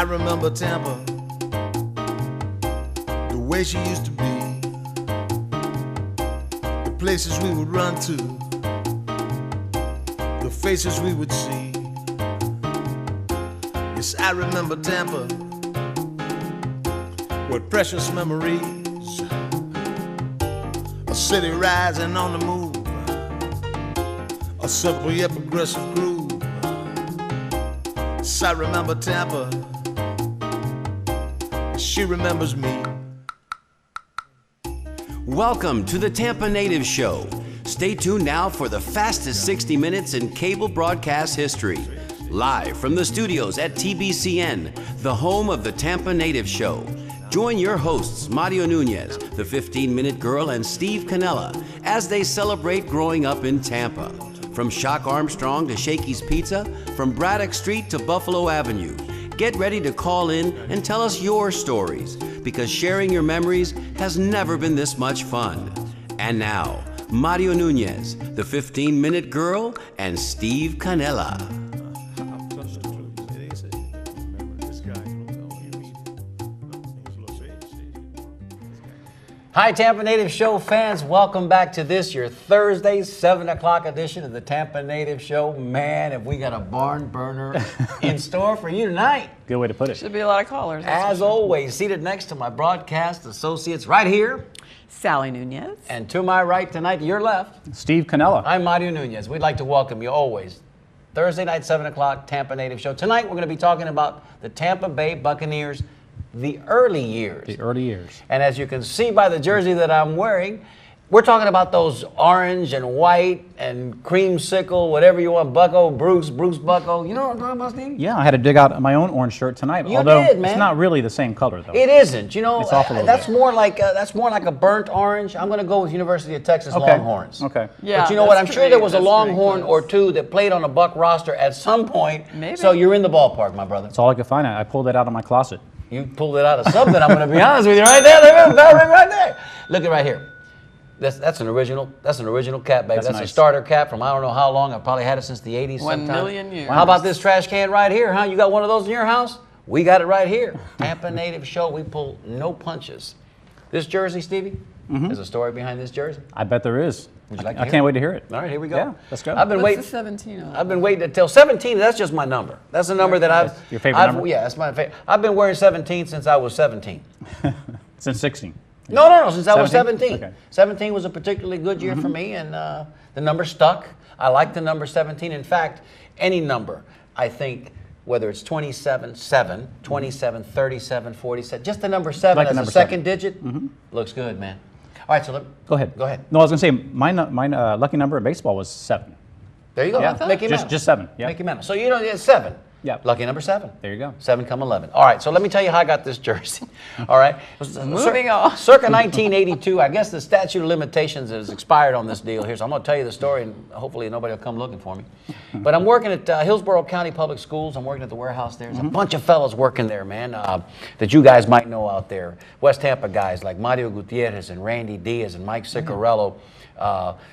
remember Tampa, the way she used to be, the places we would run to, the faces we would see. Yes, I remember Tampa, what precious memories, a city rising on the move, a simple yet progressive groove. Yes, I remember Tampa, she remembers me. Welcome to the Tampa Native Show. Stay tuned now for the fastest 60 minutes in cable broadcast history. Live from the studios at TBCN, the home of the Tampa Native Show. Join your hosts, Mario Nunez, the 15-minute girl, and Steve Canella, as they celebrate growing up in Tampa. From Shock Armstrong to Shakey's Pizza, from Braddock Street to Buffalo Avenue. Get ready to call in and tell us your stories, because sharing your memories has never been this much fun. And now, Mario Nunez, the 15-minute girl, and Steve Canella. Hi, Tampa Native Show fans. Welcome back to this, your Thursday, 7 o'clock edition of the Tampa Native Show. Man, have we got a barn burner in store for you tonight. Good way to put it. Should be a lot of callers. As always, seated next to my broadcast associates right here. Sally Nunez. And to my right tonight, to your left. Steve Canella. I'm Mario Nunez. We'd like to welcome you always. Thursday night, 7 o'clock, Tampa Native Show. Tonight, we're going to be talking about the Tampa Bay Buccaneers, the early years. The early years. And as you can see by the jersey that I'm wearing, we're talking about those orange and white and creamsicle, whatever you want, Bucko, Bruce Bucko. You know what I'm talking about, Steve? Yeah, I had to dig out my own orange shirt tonight. You although did, man. It's not really the same color, though. It isn't. You know, It's off a little that's bit. more like a burnt orange. I'm going to go with University of Texas Longhorns. Okay. Yeah, But you know what? I'm that's sure there was a pretty Longhorn close. or two that played on a Buck roster at some point. Maybe. So you're in the ballpark, my brother. That's all I could find. I pulled it out of my closet. You pulled it out of something. I'm going to be honest with you, right there. Look at that ring right there. Look at right here. That's an original. That's an original cap, baby. That's a nice. starter cap from I don't know how long. I've probably had it since the 80s. 1 sometime. million years. How about this trash can right here, huh? You got one of those in your house? We got it right here. Tampa Native Show. We pull no punches. This jersey, Stevie, there's a story behind this jersey. I bet there is. Would you like to I hear can't it? wait to hear it. All right, here we go. Yeah, let's go. I've been What's waiting. the 17 on? I've been waiting until 17. That's just my number. That's the number that I've. Your favorite number? Yeah, that's my favorite. I've been wearing 17 since I was 17. Since 16. No, since I was 17? 17. Okay. 17 was a particularly good year for me, and the number stuck. I like the number 17. In fact, any number, I think, whether it's 27, 7, 27, 37, 47, just the number 7 Like the as number a second 7. digit, looks good, man. All right, so Go ahead. Go ahead. No, I was going to say, my lucky number in baseball was 7. There you go. Yeah. Mickey Mantle. Just 7. Yeah. Mickey Mantle. So you know, it's 7. Yeah. Lucky number 7. There you go. 7 come 11. All right, so let me tell you how I got this jersey. All right. Moving on. Circa 1982, I guess the statute of limitations has expired on this deal here, so I'm going to tell you the story, and hopefully nobody will come looking for me. But I'm working at Hillsborough County Public Schools. I'm working at the warehouse there. There's a bunch of fellas working there, man, that you guys might know out there. West Tampa guys like Mario Gutierrez and Randy Diaz and Mike Ciccarello.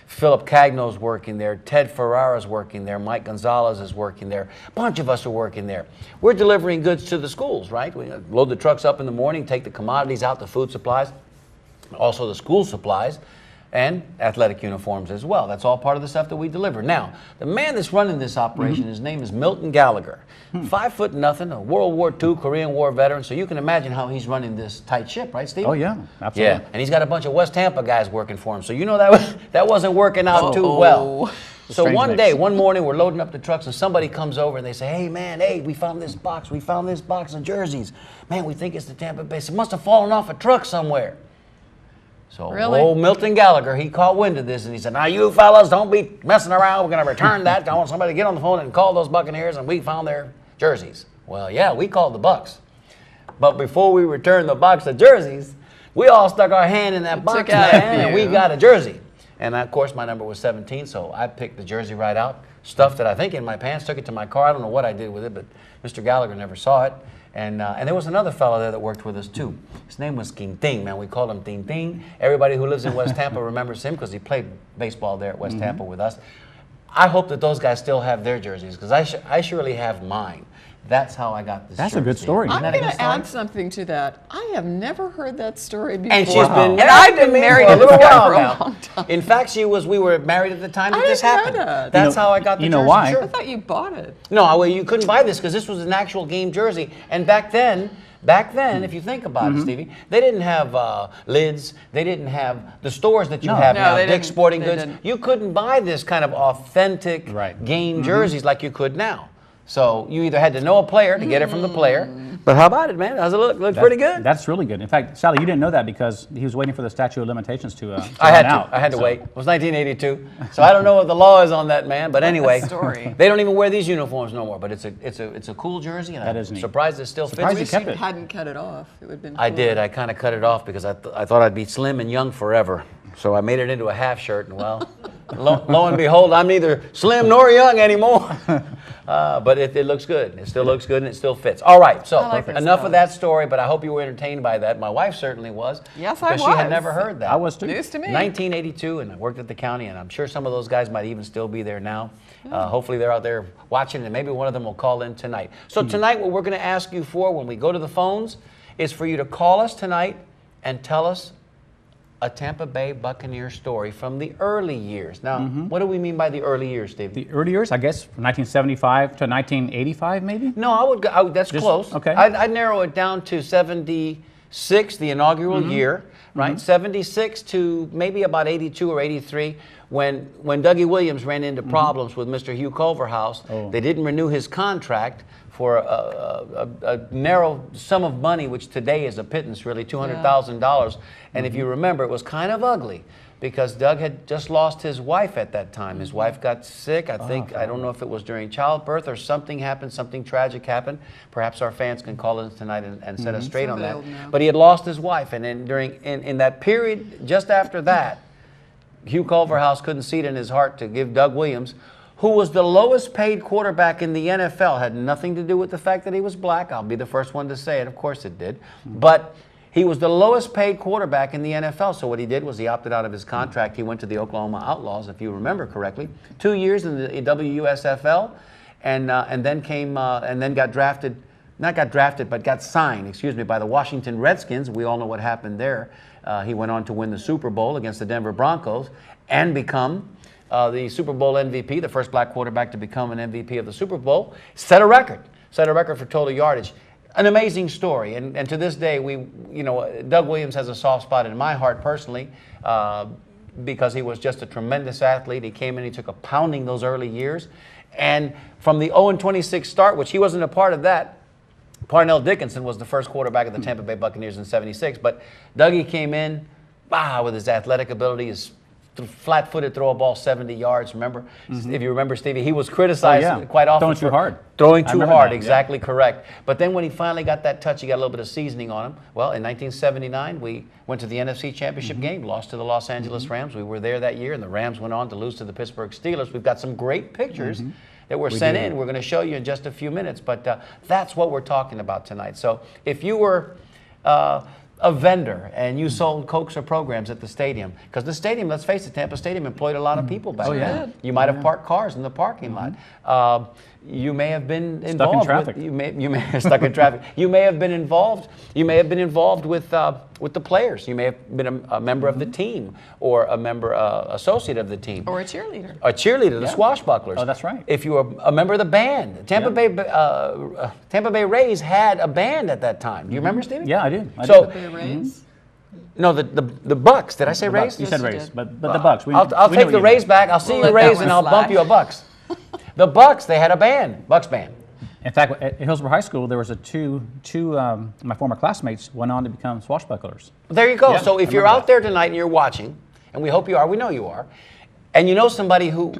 Philip Cagno's working there, Ted Ferrara's working there, Mike Gonzalez is working there. A bunch of us are working there. We're delivering goods to the schools, right? We load the trucks up in the morning, take the commodities out, the food supplies, also the school supplies, and athletic uniforms as well. That's all part of the stuff that we deliver. Now, the man that's running this operation, his name is Milton Gallagher. 5 foot nothing, a World War II, Korean War veteran, so you can imagine how he's running this tight ship, right, Steve? Oh, yeah. Absolutely. Yeah, and he's got a bunch of West Tampa guys working for him, so you know that wasn't working out too well. So Strange one mix. day, one morning, we're loading up the trucks, and somebody comes over and they say, "Hey, man, we found this box. We found this box of jerseys. Man, we think it's the Tampa Bay. It must have fallen off a truck somewhere." So Really? old Milton Gallagher, he caught wind of this, and he said, "Now you fellas, don't be messing around. We're going to return that. I want somebody to get on the phone and call those Buccaneers, and we found their jerseys." Well, yeah, we called the Bucks. But before we returned the box of jerseys, we all stuck our hand in that box, took out a man, and we few. got a jersey. And of course, my number was 17, so I picked the jersey right out, stuffed it, I think, in my pants, took it to my car. I don't know what I did with it, but Mr. Gallagher never saw it. And there was another fellow there that worked with us too. His name was Quintin, man. We called him Tintin. Everybody who lives in West Tampa remembers him because he played baseball there at West Tampa with us. I hope that those guys still have their jerseys because I surely have mine. That's how I got this. That's shirt, a good Steve. story. Isn't I'm that a going good to story? add something to that. I have never heard that story before. And she's been Wow. married And I've to been me married for a to this little guy while for a now. long time. In fact, we were married at the time that I this didn't know happened. that. That's how I got the you know jersey why? I shirt. thought you bought it. No, well, you couldn't buy this because this was an actual game jersey. And back then, if you think about Mm-hmm. it, Stevie, they didn't have lids. They didn't have the stores that you No. have No, now, they Dick's didn't. Sporting They Goods. didn't. You couldn't buy this kind of authentic Right. game jerseys like you could now. So you either had to know a player to get it from the player. But how about it, man? How's it look? Looks pretty good. That's really good. In fact, Sally, you didn't know that because he was waiting for the statute of limitations to I had run out. to. I had to So- wait. It was 1982, so I don't know what the law is on that, man. But anyway, story. they don't even wear these uniforms no more. But it's a cool jersey, and That I'm is neat. surprised it still fits. Surprised me. you kept You it. hadn't cut it off. It would have been I cool. did. I kind of cut it off because I thought I'd be slim and young forever. So I made it into a half shirt, and well, lo and behold, I'm neither slim nor young anymore. But it looks good. It still looks good, and it still fits. All right, so I like this enough stuff. of that story. But I hope you were entertained by that. My wife certainly was. Yes, I because she had was. never heard that. I was too. News to me. 1982, and I worked at the county, and I'm sure some of those guys might even still be there now. Hopefully they're out there watching, and maybe one of them will call in tonight. So tonight, what we're going to ask you for when we go to the phones is for you to call us tonight and tell us a Tampa Bay Buccaneer story from the early years. Now, what do we mean by the early years, Steve? The early years, I guess, from 1975 to 1985, maybe? No, I would go, that's Just- close. okay. I'd narrow it down to 76, the inaugural year, right? 76 to maybe about 82 or 83, when Dougie Williams ran into problems with Mr. Hugh Culverhouse. Oh. They didn't renew his contract for a narrow sum of money, which today is a pittance, really, $200,000. And if you remember, it was kind of ugly because Doug had just lost his wife at that time. His wife got sick. I don't know if it was during childbirth or something happened, something tragic happened. Perhaps our fans can call in tonight and set us straight on that. Somebody will know. But he had lost his wife, and then in that period, just after that, Hugh Culverhouse couldn't see it in his heart to give Doug Williams, who was the lowest paid quarterback in the NFL, had nothing to do with the fact that he was black. I'll be the first one to say it. Of course it did. But he was the lowest paid quarterback in the NFL. So what he did was he opted out of his contract. He went to the Oklahoma Outlaws, if you remember correctly. 2 years in the WUSFL, and then got drafted. Not got drafted, but got signed, by the Washington Redskins. We all know what happened there. He went on to win the Super Bowl against the Denver Broncos and become the Super Bowl MVP, the first black quarterback to become an MVP of the Super Bowl. Set a record for total yardage. An amazing story, and to this day, Doug Williams has a soft spot in my heart personally, because he was just a tremendous athlete. He came in, he took a pounding those early years, and from the 0-26 start, which he wasn't a part of that. Parnell Dickinson was the first quarterback of the Tampa Bay Buccaneers in '76, but Dougie came in, with his athletic ability, his flat-footed throw a ball 70 yards. Remember, if you remember, Stevie, he was criticized quite often Throwing too hard. Throwing I too remember hard, that, yeah. exactly correct. But then when he finally got that touch, he got a little bit of seasoning on him. Well, in 1979, we went to the NFC Championship game, lost to the Los Angeles Rams. We were there that year, and the Rams went on to lose to the Pittsburgh Steelers. We've got some great pictures that were sent in. We're going to show you in just a few minutes, but that's what we're talking about tonight. So if you were a vendor and you sold Cokes or programs at the stadium, because the stadium, let's face it, Tampa Stadium employed a lot of people back then. You might have parked cars in the parking lot. You may have been involved Stuck in traffic. you may have stuck in traffic. You may have been involved. You may have been involved with the players. You may have been a member of the team or a member associate of the team. Or a cheerleader. A cheerleader, the Swashbucklers. Oh, that's right. If you were a member of the band, Tampa Bay Rays had a band at that time. Do you remember, Stevie? Yeah, I do. So The Rays. no, the Bucks. Did I say Rays? You said you Rays, did. but the Bucks. I'll we take know the what you Rays meant. back. I'll see We'll you let that Rays, one and I'll bump slide. you a Bucks. The Bucks. They had a band, Bucks band. In fact, at Hillsborough High School, there was two my former classmates went on to become swashbucklers. There you go. Yeah, So if I you're remember out there tonight and you're watching, and we hope you are, we know you are, and you know somebody who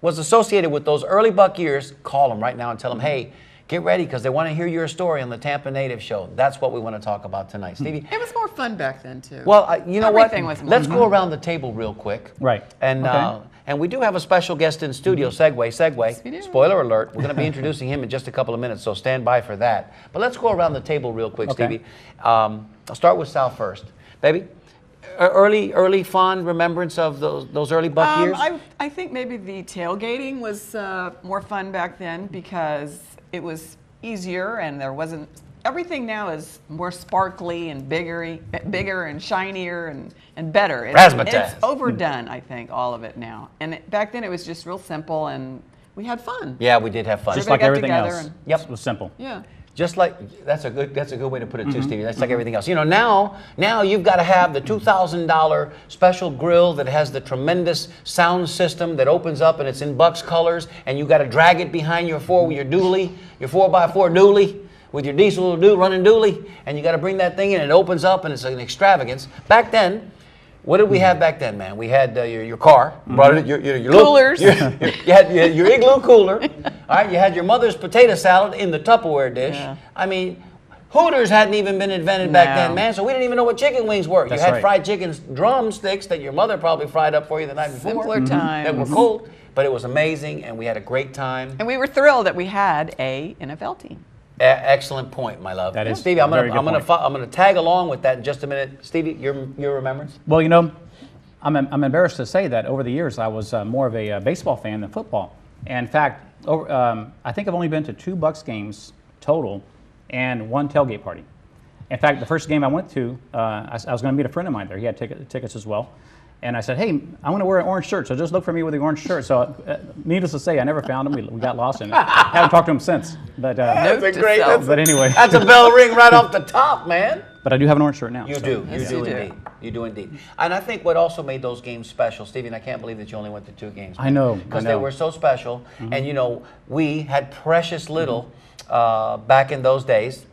was associated with those early Buck years, call them right now and tell them, hey, get ready because they want to hear your story on the Tampa Native Show. That's what we want to talk about tonight. Stevie? It was more fun back then, too. Well, you know Everything what? was more Let's fun. go around the table real quick. Right. And Okay. and we do have a special guest in studio, Segway. we do. Spoiler alert, we're going to be introducing him in just a couple of minutes, so stand by for that. But let's go around the table real quick, Okay. Stevie. I'll start with Sal first. Baby, early fond remembrance of those early Buck years? I think maybe the tailgating was more fun back then because it was easier, and there wasn't. Everything now is more sparkly and bigger and shinier and better. Razzmatazz. It's overdone, I think, all of it now. And back then it was just real simple, and we had fun. Yeah, we did have fun. Just Everybody like got everything together else. Yep. It was simple. Yeah. Just like that's a good way to put it too, Stevie. That's like everything else. You know, now you've got to have the $2,000 special grill that has the tremendous sound system that opens up and it's in Bucks colors, and you got to drag it behind your 4x4 dually with your diesel running dually, and you got to bring that thing in and it opens up and it's an extravagance. Back then, what did we have back then, man? We had your car, brought it, your Coolers. you had your igloo cooler. All right, you had your mother's potato salad in the Tupperware dish. Yeah. I mean, Hooters hadn't even been invented back then, No. man, so we didn't even know what chicken wings were. That's you had right. fried chicken drumsticks that your mother probably fried up for you the night before. Simpler times. That were cold, but it was amazing, and we had a great time. And we were thrilled that we had a NFL team. Excellent point, my love. That is Stevie, a I'm very gonna good point. I'm gonna tag along with that in just a minute. Stevie, your remembrance? Well, you know, I'm embarrassed to say that over the years I was more of a baseball fan than football. And in fact, I think I've only been to 2 Bucks games total and 1 tailgate party. In fact, the first game I went to, I was going to meet a friend of mine there. He had tickets as well. And I said, hey, I want to wear an orange shirt, so just look for me with the orange shirt. So needless to say, I never found him. We got lost in it. I haven't talked to him since. But, Note to great- self. but anyway, That's a bell ring right off the top, man. but I do have an orange shirt now. You so. do. Yes, you you do do. indeed. You do indeed. And I think what also made those games special, Stevie, and I can't believe that you only went to 2 games. I know, Because I they know. were so special. And, you know, we had precious little back in those days.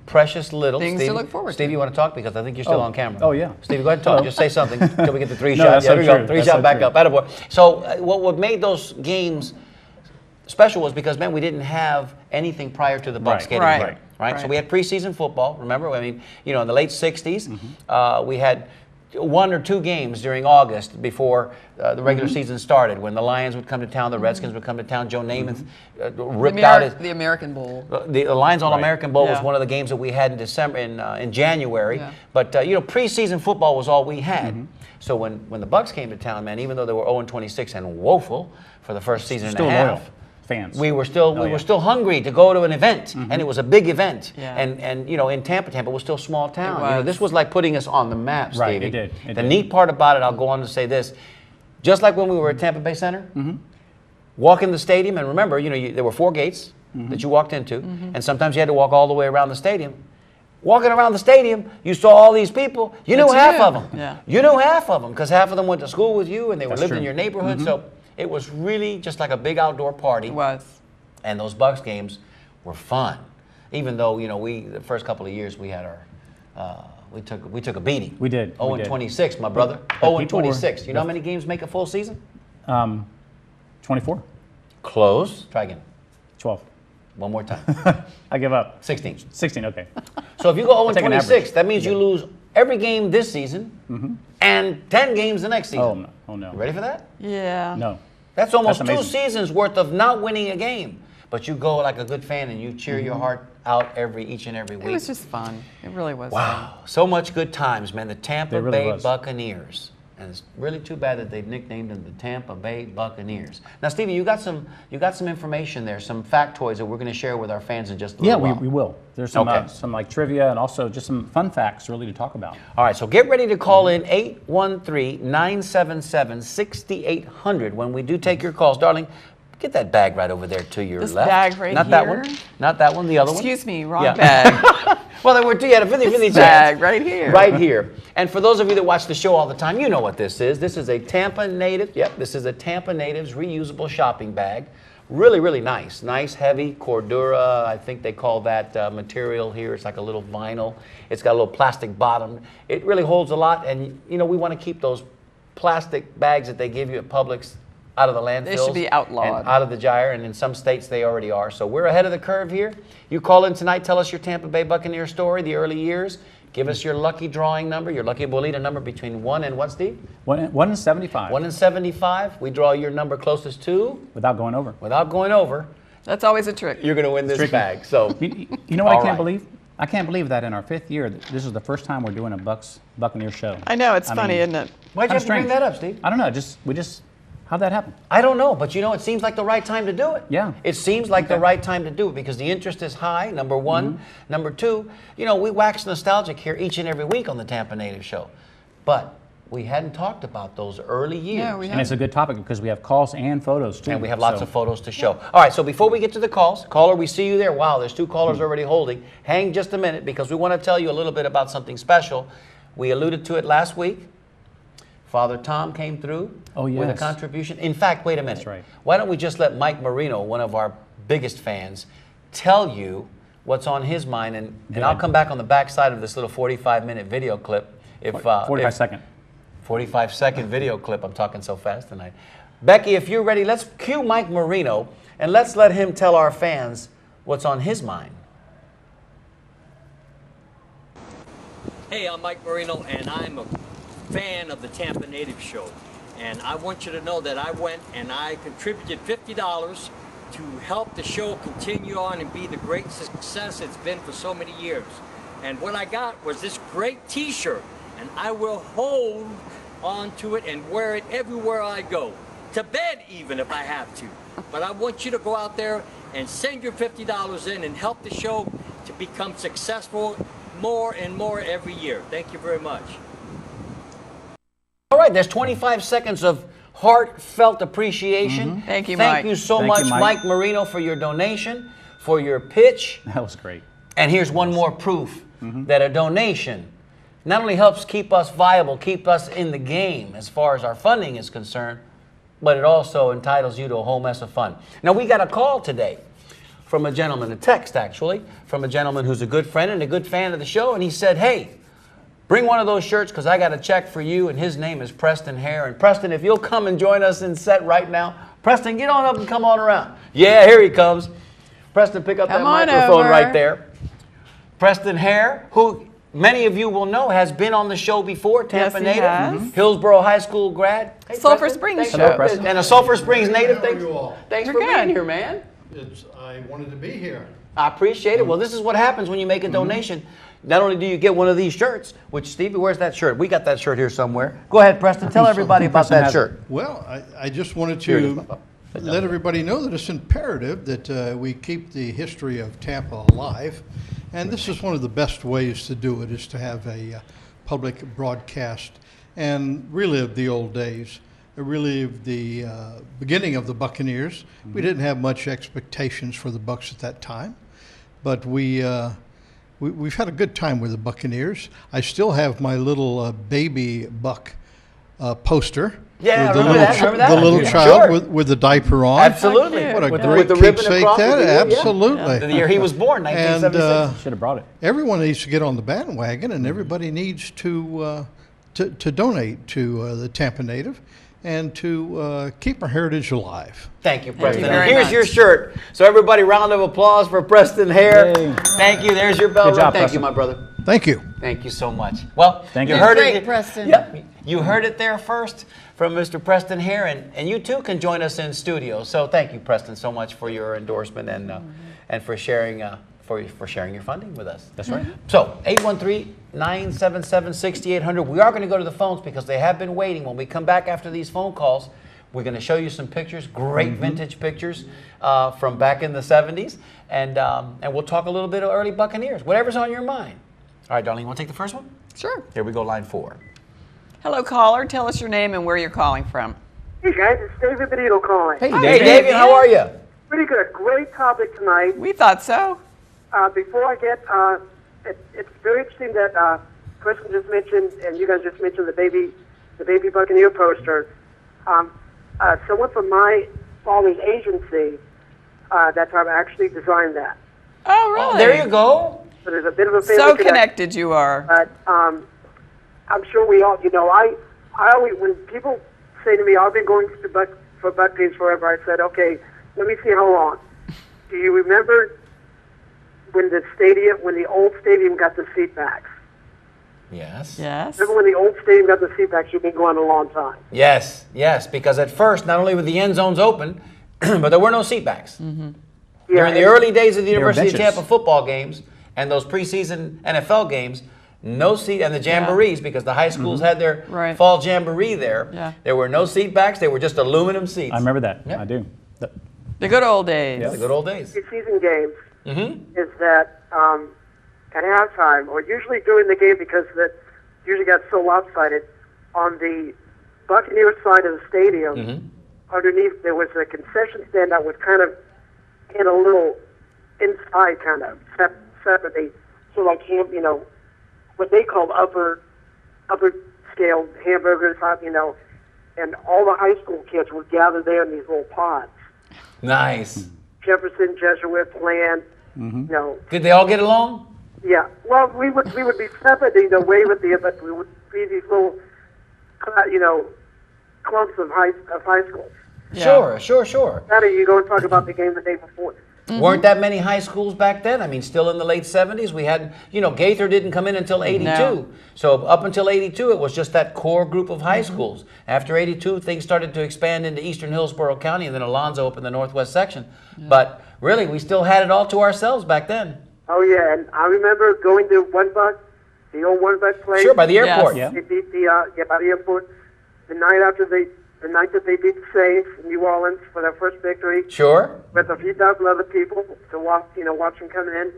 Precious little. Things to Stevie, look forward to. Stevie, you want to talk? Because I think you're still on camera. Oh, yeah. Stevie, go ahead and talk. Hello. Just say something until we get the 3 No, shot. that's Yeah, so there we go. true. 3 That's shot so back true. up. Attaboy. So what made those games special was because, man, we didn't have anything prior to the Bucks Right. getting Right. here. Right? So Right. we had preseason football. Remember, I mean, you know, in the late '60s, we had 1 or 2 games during August before the regular season started. When the Lions would come to town, the Redskins would come to town. Joe Namath ripped out his. The American Bowl. The Lions All-American Bowl was Yeah. one of the games that we had in December, in January. Yeah. But you know, preseason football was all we had. So when the Bucks came to town, man, even though they were 0-26 and woeful for the first season Still and a half, loyal fans. we were still Oh, we yeah. were still hungry to go to an event, and it was a big event. Yeah. And you know, in Tampa was still small town. It You know, was. this was like putting us on the map, Right, Stevie. it did, it the did. neat part about it, I'll go on to say this, just like when we were at Tampa Bay Center, walk in the stadium, and remember, you know, there were 4 gates that you walked into, and sometimes you had to walk all the way around the stadium. Walking around the stadium, you saw all these people. You knew That you half knew. of them. Yeah. You knew half of them because half of them went to school with you, and they That's lived in true. your neighborhood. So it was really just like a big outdoor party. It was. And those Bucks games were fun, even though, you know, the first couple of years we had we took a beating. We did, we 0-26, my brother. But 0-26. You know how many games make a full season? 24, Close. Try again. 12. One more time. I give up. 16. 16, okay. So if you go take an 0-26, average. that means you lose every game this season and 10 games the next season. Oh, no. Oh, no. You ready for that? Yeah. No. That's almost That's 2 amazing. seasons worth of not winning a game. But you go like a good fan and you cheer your heart out each and every It week. was just fun. It really was Wow, so much good times, man. The Tampa There really Bay was. Buccaneers. And it's really too bad that they've nicknamed them the Tampa Bay Buccaneers. Now, Stevie, you got some information there, some factoids that we're going to share with our fans in just a Yeah, little while. we will. There's some Okay. some like trivia and also just some fun facts really to talk about. All right, so get ready to call in 813-977-6800 when we do take your calls. Darling, get that bag right over there to your This left. bag right Not that here? one. Not that one, the other one. Excuse me, wrong Yeah. bag. Well, there were 2. You had a 50-50 chance. Bag right here. Right here. And for those of you that watch the show all the time, you know what this is. This is a Tampa Native. Yep, this is a Tampa Natives reusable shopping bag. Really, really nice. Nice, heavy Cordura. I think they call that material here. It's like a little vinyl. It's got a little plastic bottom. It really holds a lot. And, you know, we want to keep those plastic bags that they give you at Publix out of the landfills. should be outlawed. And out of the gyre, and in some states they already are. So we're ahead of the curve here. You call in tonight, tell us your Tampa Bay Buccaneer story, the early years. Give us your lucky drawing number, your lucky bolita number between 1 and what, Steve? 1 in 75 1 and 75. We draw your number closest to, without going over. without going over, That's always a trick. you're going to win this Tricky. bag. So You know what All I can't right. believe? I can't believe that in our 5th year, this is the first time we're doing a Buccaneer show. I know, it's I funny, mean, isn't it? why'd you have Kinda to bring strange. that up, Steve? I don't know. How'd that happen? I don't know, but it seems like the right time to do it. Yeah. It seems like the right time to do it because the interest is high, number one. Number two, we wax nostalgic here each and every week on the Tampa Native Show. But we hadn't talked about those early years. Yeah, we And it's a good topic because we have calls and photos too. And we have lots of photos to show. All right, so before we get to the calls, caller, we see you there. Wow, there's 2 callers already holding. Hang just a minute because we want to tell you a little bit about something special. We alluded to it last week. Father Tom came through with a contribution. In fact, wait a minute. That's right. Why don't we just let Mike Marino, one of our biggest fans, tell you what's on his mind, and I'll come back on the back side of this little 45-minute video clip. 45-second video clip. I'm talking so fast tonight. Becky, if you're ready, let's cue Mike Marino, and let's let him tell our fans what's on his mind. Hey, I'm Mike Marino, and I'm a fan of the Tampa Native Show. And I want you to know that I went and I contributed $50 to help the show continue on and be the great success it's been for so many years. And what I got was this great t-shirt, and I will hold on to it and wear it everywhere I go, to bed even if I have to. But I want you to go out there and send your $50 in and help the show to become successful more and more every year. Thank you very much. All right, there's 25 seconds of heartfelt appreciation. Thank you, Mike. Thank you so Thank much, you, Mike. Mike Marino, for your donation, for your pitch. That was great. And here's one more proof that a donation not only helps keep us viable, keep us in the game as far as our funding is concerned, but it also entitles you to a whole mess of fun. Now, we got a call today from a gentleman, a text actually, from a gentleman who's a good friend and a good fan of the show, and he said, hey, bring one of those shirts because I got a check for you, and his name is Preston Hare. And Preston, if you'll come and join us in set right now. Preston, get on up and come on around. Yeah, here he comes. Preston, pick up that microphone right there. Preston Hare, who many of you will know has been on the show before, Tampa Yes, he native, has. Hillsborough High School grad. Hey, Sulphur Preston, Springs thanks show. for- Preston. And a Sulphur Springs native. How are you all? Thanks You're for good. being here, man. I wanted to be here. I appreciate it. Well, this is what happens when you make a donation. Not only do you get one of these shirts, which, Stevie, where's that shirt? We got that shirt here somewhere. Go ahead, Preston. Tell everybody about Preston that has it. shirt. Well, I just wanted Here it is, to Papa. let everybody know that it's imperative that we keep the history of Tampa alive. And this is one of the best ways to do it, is to have a public broadcast and relive the old days, relive the beginning of the Buccaneers. We didn't have much expectations for the Bucs at that time, but we've had a good time with the Buccaneers. I still have my little baby Buck poster. Yeah, with the remember little that, remember that? the little Yeah. child Sure. with the diaper on. Absolutely. Cute. What a With great the ribbon keepsake across that! the year, yeah. Absolutely. The year he was born, 1976. Should have brought it. Everyone needs to get on the bandwagon, and everybody needs to donate to the Tampa Native and to keep our heritage alive. Thank you, Preston. you And very here's much. your shirt. So everybody, round of applause for Preston Hare. Yay. Thank you. There's your bell. Good job, Thank you, Preston. my brother. Thank you. Thank you so much. Well, Thank you you. heard Great, it. Preston. Yep. You heard it there first from Mr. Preston Hare, and you too can join us in studio. So thank you, Preston, so much for your endorsement and for sharing for sharing your funding with us. That's right. So 813-977-6800. We are going to go to the phones because they have been waiting. When we come back after these phone calls, we're going to show you some pictures, great vintage pictures from back in the 70s, and we'll talk a little bit of early Buccaneers, whatever's on your mind. All right, darling, you want to take the first one? Sure. Here we go, line 4. Hello, caller. Tell us your name and where you're calling from. Hey guys, it's David Benito calling. Hey, Hi, Hey, David. David, how are you? Pretty good. Great topic tonight. We thought so. Before I get, it's very interesting that Kristen just mentioned, and you guys just mentioned the baby Buccaneer poster. Someone from my father's agency, that's how I actually designed that. Oh, really? There you go. So there's a bit of a family So connection. connected you are. But I'm sure we all, I always, when people say to me, I've been going to for Buc games forever, I said, okay, let me see how long. Do you remember when the old stadium got the seat backs? Yes. Yes. Remember when the old stadium got the seat backs? You've been going a long time. Yes, because at first, not only were the end zones open, but there were no seat backs. Yeah, During the and- early days of the University of benches. Tampa football games and those preseason NFL games, No seat, and the jamborees, because the high schools had their fall jamboree there. Yeah. There were no seat backs. They were just aluminum seats. I remember that. Yeah. I do. The good old days. The good old days. Season games is that at halftime, or usually during the game, because that usually got so lopsided, on the Buccaneers side of the stadium, underneath there was a concession stand that was kind of in a little inside kind of separately, so like what they called upper scale hamburgers, and all the high school kids would gather there in these little pods. Nice. Jefferson, Jesuit, Plan, Did they all get along? Yeah. Well, we would be separate, wave at the, but we would be these little, clumps of high schools. Yeah. Sure. Now you go and talk about the game the day before. Weren't that many high schools back then? I mean, still in the late 70s, we had, Gaither didn't come in until 82. No. So up until 82, it was just that core group of high schools. After 82, things started to expand into eastern Hillsborough County, and then Alonzo opened the northwest section. Yeah. But really, we still had it all to ourselves back then. Oh, yeah, and I remember going to One Buck, the old One Buck place. Sure, by the airport. Yes. They beat by the airport. The night that they beat the Saints in New Orleans for their first victory. Sure. With a few dozen other people to watch them come in.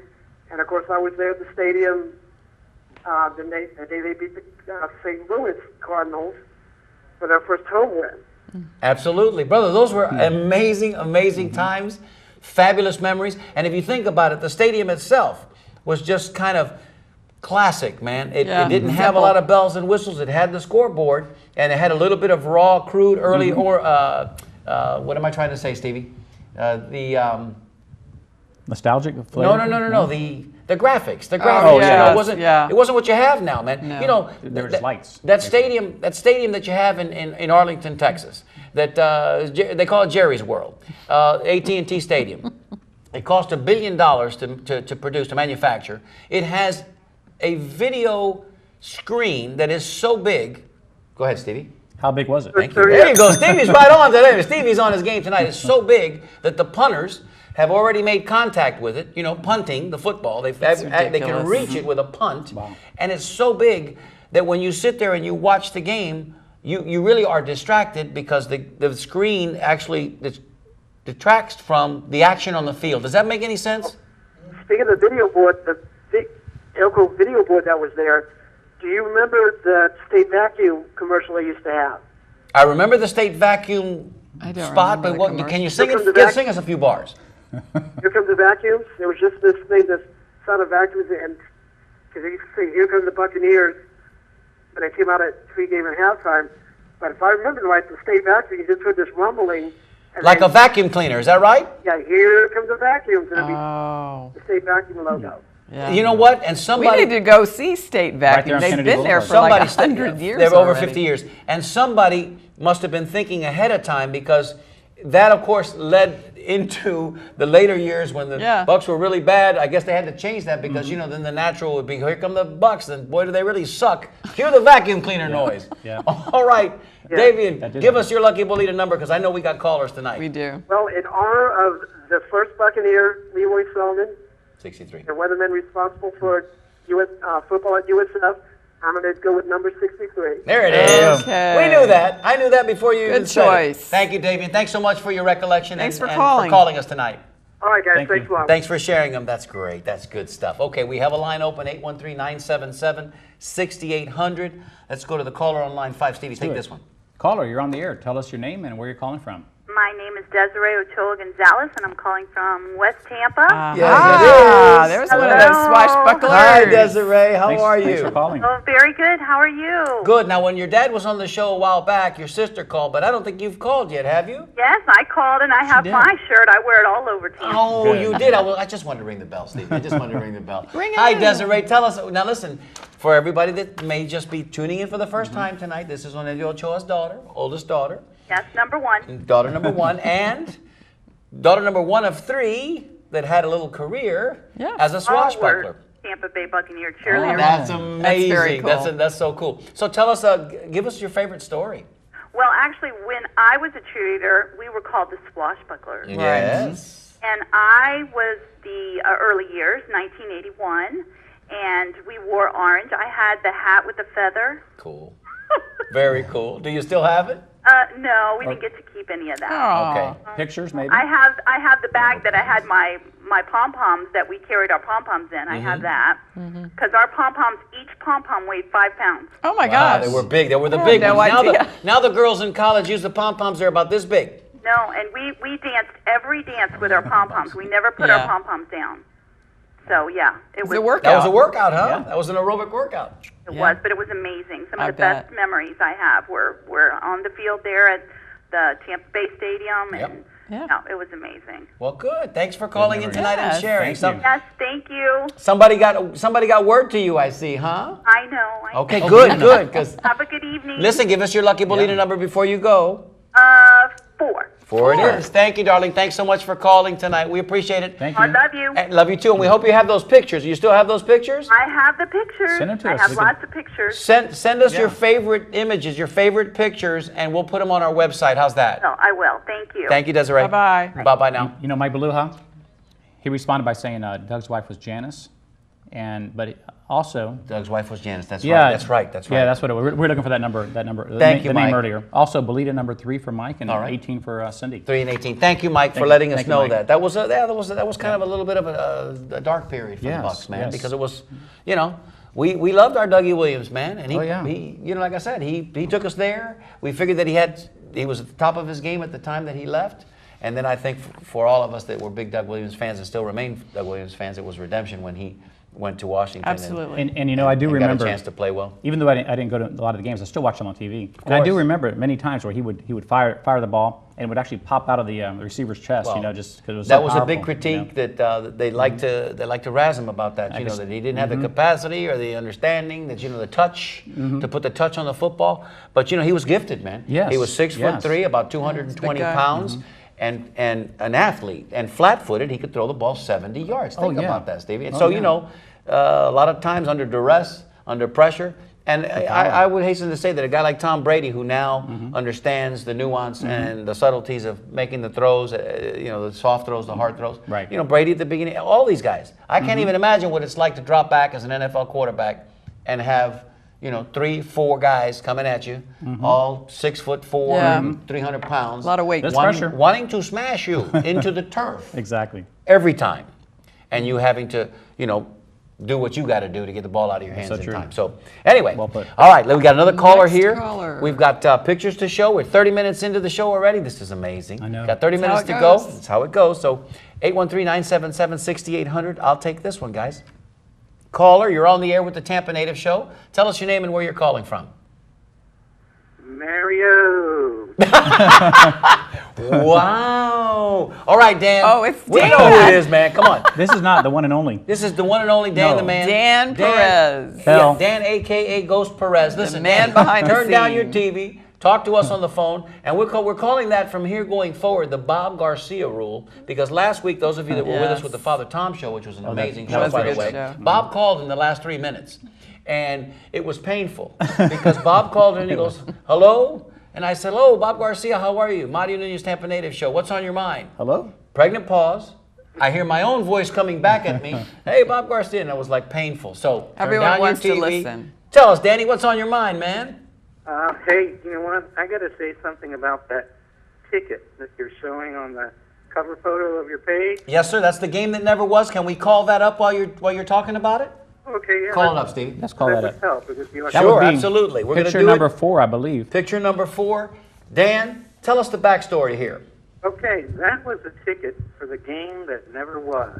And of course, I was there at the stadium the day they beat the St. Louis Cardinals for their first home win. Absolutely. Brother, those were amazing times, fabulous memories. And if you think about it, the stadium itself was just kind of classic, man. It didn't have a lot of bells and whistles. It had the scoreboard, and it had a little bit of raw, crude, early, or what am I trying to say, Stevie? Nostalgic flavor? No. The graphics. The graphics. Oh, yeah. It wasn't what you have now, man. No. There was lights. That stadium that you have in Arlington, Texas, that they call it Jerry's World, AT&T Stadium. It cost $1 billion to manufacture. It has a video screen that is so big. Go ahead, Stevie. How big was it? Thank you. There you go. Stevie's right on today. Stevie's on his game tonight. It's so big that the punters have already made contact with it. Punting the football. They can reach it with a punt. Wow. And it's so big that when you sit there and you watch the game, you really are distracted because the screen actually detracts from the action on the field. Does that make any sense? Speaking of the video board, the big Elko video board that was there, do you remember the state vacuum commercial they used to have? I remember the state vacuum spot, but can you sing it? Sing us a few bars. Here comes the vacuums. There was just this thing, this sound of vacuums, and because they used to say, "Here come the Buccaneers," when they came out at pregame and halftime. But if I remember right, the state vacuum, you just heard this rumbling. Like a vacuum cleaner, is that right? Yeah, here comes the vacuums. And it'd be the state vacuum logo. Yeah. You know what? And somebody... We need to go see State Vacuum. Right there on They've Kennedy been there Boulevard. for like 100 years They're over already. 50 years. And somebody must have been thinking ahead of time, because that, of course, led into the later years when the Bucks were really bad. I guess they had to change that because, then the natural would be, here come the Bucks, and boy, do they really suck. Cue the vacuum cleaner noise. Yeah. All right. Davian, give us your lucky Bolita number, because I know we got callers tonight. We do. Well, in honor of the first Buccaneer, Leroy Selman, 63. the weatherman responsible for US football at USF, I'm going to go with number 63. There it is. Okay. We knew that. I knew that before you even said it. choice. Thank you, Davian. Thanks so much for your recollection. Thanks for and calling. for calling us tonight. All right, guys. Thank Thanks a you. lot. Thanks for sharing them. That's great. That's good stuff. Okay, we have a line open, 813-977-6800. Let's go to the caller on line 5. Stevie, take this one. Caller, you're on the air. Tell us your name and where you're calling from. My name is Desiree Ochoa Gonzalez, and I'm calling from West Tampa. There's one of those swashbucklers. Hi, Desiree. How are you? Thanks for calling. Oh, very good. How are you? Good. Now, when your dad was on the show a while back, your sister called, but I don't think you've called yet, have you? Yes, I called, and I have my shirt. I wear it all over Tampa. Oh, Good. you did? I just wanted to ring the bell, Steve. I just wanted to ring the bell. Ring it Hi, in. Desiree. Tell us. Now, listen, for everybody that may just be tuning in for the first time tonight, this is Onelio Ochoa's daughter, oldest daughter. Yes, number one. Daughter number one, and daughter number one of 3 that had a little career as a swashbuckler. Tampa Bay Buccaneer cheerleader. That's amazing. That's very cool. That's so cool. So tell us, give us your favorite story. Well, actually, when I was a cheerleader, we were called the Swashbucklers. Yes. And I was the early years, 1981, and we wore orange. I had the hat with the feather. Cool. Very cool. Do you still have it? No, we didn't get to keep any of that. Okay. Pictures, maybe? I have the bag that I had my pom-poms that we carried our pom-poms in. I have that. Because our pom-poms, each pom-pom weighed 5 pounds. Oh my Wow, gosh. they were big. They were the I big had no ones. idea. Now the girls in college use the pom-poms. They're about this big. No, and we danced every dance with our pom-poms. We never put our pom-poms down. So, yeah. It It's was a workout. That was a workout, huh? Yeah. That was an aerobic workout. It was, but it was amazing. Some of I the best bet. memories I have were on the field there at the Tampa Bay Stadium, and Yeah. no, it was amazing. Well, good. Thanks for calling in tonight and Yes. sharing. Thank you. Yes, thank you. Somebody got word to you, I see, huh? I know. Okay, good, good. Because Have a good evening. listen, give us your lucky Bolita number before you go. 4. Four it is. Thank you, darling. Thanks so much for calling tonight. We appreciate it. Thank I you. love you. And love you too. And we hope you have those pictures. You still have those pictures? I have the pictures. Send them to I us. have We can- lots of pictures. Send us your favorite images, your favorite pictures, and we'll put them on our website. How's that? No, I will. Thank you. Thank you, Desiree. Bye-bye. Bye-bye now. You know Mike Beluha? He responded by saying Doug's wife was Janice, but also Doug's wife was Janice. That's yeah, right. That's right. That's right. Yeah, that's what it was. We're looking for that number. Thank you, the Mike. name earlier. Also, Bolita number 3 for Mike and All right. 18 for Cindy. 3 and 18. Thank you, Mike, for Thank you. letting us Thank you, know Mike. that. That was kind of a little bit of a dark period for the Yes, Bucks, man, yes. because it was, you know, we loved our Dougie Williams, man, and he, Oh, yeah. he you know, like I said, he took us there. We figured that he was at the top of his game at the time that he left. And then I think for all of us that were big Doug Williams fans and still remain Doug Williams fans, it was redemption when he went to Washington. Absolutely. And you know, I do and remember got a chance to play well. Even though I didn't go to a lot of the games, I still watched them on TV. And I do course. remember many times where he would fire the ball and it would actually pop out of the receiver's chest. Well, you know, just because it was that so was a big powerful, you know. critique that they like to razz him about that. You know, that he didn't have the capacity or the understanding, that the touch to put the touch on the football. But he was gifted, man. Yes, He was 6'3", about 220 big guy. pounds. And an athlete, and flat-footed, he could throw the ball 70 yards. Think yeah. about that, Stevie. And Oh, so, yeah. a lot of times under duress, under pressure, and I would hasten to say that a guy like Tom Brady, who now understands the nuance and the subtleties of making the throws, the soft throws, the hard throws. Right. Brady at the beginning, all these guys. I can't even imagine what it's like to drop back as an NFL quarterback and have 3, 4 guys coming at you, all 6'4", Yeah. 300 pounds. A lot of weight. That's pressure. Wanting to smash you into the turf Exactly. every time, and you having to, do what you got to do to get the ball out of your hands So in true. time. So anyway, Well put. all right, we got another caller Next here. caller. We've got pictures to show. We're 30 minutes into the show already. This is amazing. I know. Got 30 That's how minutes it to go. goes. That's how it goes. So 813-977-6800. I'll take this one, guys. Caller, you're on the air with the Tampa Native Show. Tell us your name and where you're calling from. Mario. Wow. All right, Dan. Oh, it's We Dan. know who it is, man. Come on. This is not the one and only. This is the one and only Dan No. the Man. Dan Perez. Hell. Dan, a.k.a. Ghost Perez. Listen, man Dan, behind the turn down your scene. TV, talk to us on the phone, and we're calling that from here going forward the Bob Garcia rule, because last week, those of you that were with us Yes. with the Father Tom show, which was an amazing that show, was by a the good way, show. Bob called in the last 3 minutes, and it was painful, because Bob called in and he goes, hello? And I said, hello, Bob Garcia, how are you? Mario Nunez, Tampa Native Show. What's on your mind? Hello? Pregnant pause. I hear my own voice coming back at me. Hey, Bob Garcia. And it was like painful. So turn Everyone down wants to your TV. listen. Tell us, Danny, what's on your mind, man? Hey, you know what? I got to say something about that ticket that you're showing on the cover photo of your page. Yes, sir. That's the game that never was. Can we call that up while you're talking about it? Okay, yeah. Call it up, Stevie. Let's call that would up. help. It would be like That Sure, would be absolutely. We're gonna picture do number it. 4, I believe. Picture number 4. Dan, tell us the backstory here. Okay, that was the ticket for the game that never was.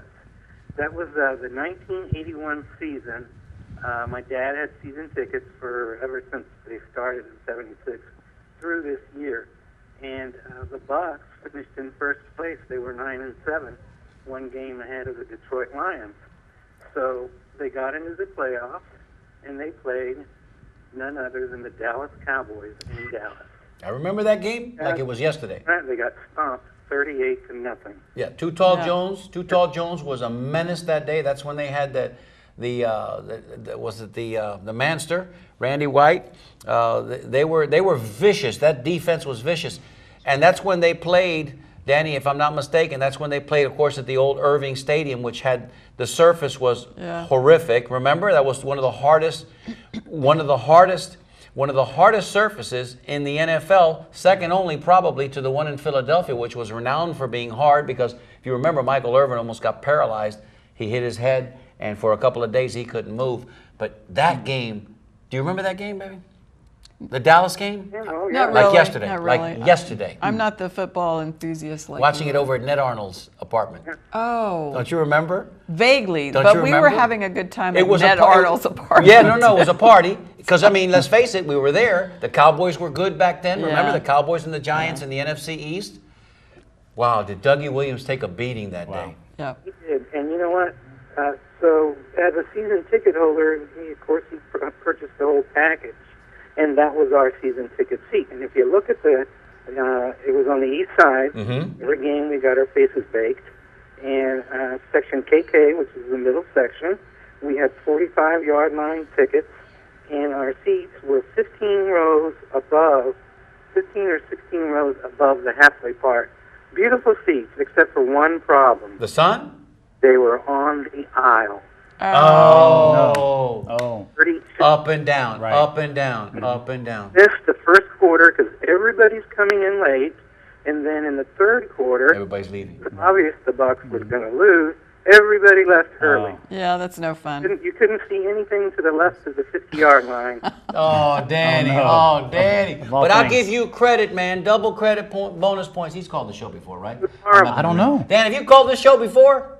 That was the 1981 season. My dad had season tickets for ever since they started in '76 through this year, and the Bucks finished in first place. They were 9-7, one game ahead of the Detroit Lions. So they got into the playoffs, and they played none other than the Dallas Cowboys in Dallas. I remember that game like it was yesterday. They got stomped 38-0. Yeah, Too Tall Jones was a menace that day. That's when they had the Manster, Randy White. They were vicious. That defense was vicious, and that's when they played Danny, if I'm not mistaken, that's when they played, of course, at the old Irving Stadium, which had the surface was horrific. Remember, that was one of the hardest surfaces in the NFL, second only probably to the one in Philadelphia, which was renowned for being hard because if you remember, Michael Irvin almost got paralyzed. He hit his head, and for a couple of days he couldn't move. But that game, do you remember that game, baby? The Dallas game? Yeah, Not Like really. yesterday. Not really. Like yesterday. I'm not the football enthusiast like Watching you. it over at Ned Arnold's apartment. Oh, Don't you remember? vaguely. Don't But you we were remember? having a good time It at was Ned a party. Arnold's apartment. Yeah, no, it was a party. Because, I mean, let's face it, we were there. The Cowboys were good back then. Remember Yeah. the Cowboys and the Giants in the NFC East? Wow, did Dougie Williams take a beating that day? Yeah. He did. And you know what? So as a season ticket holder, he purchased the whole package. And that was our season ticket seat. And if you look at it was on the east side. Mm-hmm. Every game we got our faces baked. And section KK, which is the middle section, we had 45-yard line tickets. And our seats were 15 or 16 rows above the halfway part. Beautiful seats, except for one problem. The sun? They were on the aisle. Oh. Oh. 32. Up and down, Right. up and down, up and down. Missed the first quarter because everybody's coming in late. And then in the third quarter, Everybody's leaving. it's obvious the Bucks was going to lose. Everybody left early. Yeah, that's no fun. You couldn't see anything to the left of the 50-yard line. Oh, Danny. Oh, no. Oh, Danny. Of all But I'll things. give you credit, man. Double credit, bonus points. He's called the show before, right? Horrible. I don't know. Dan, have you called this show before?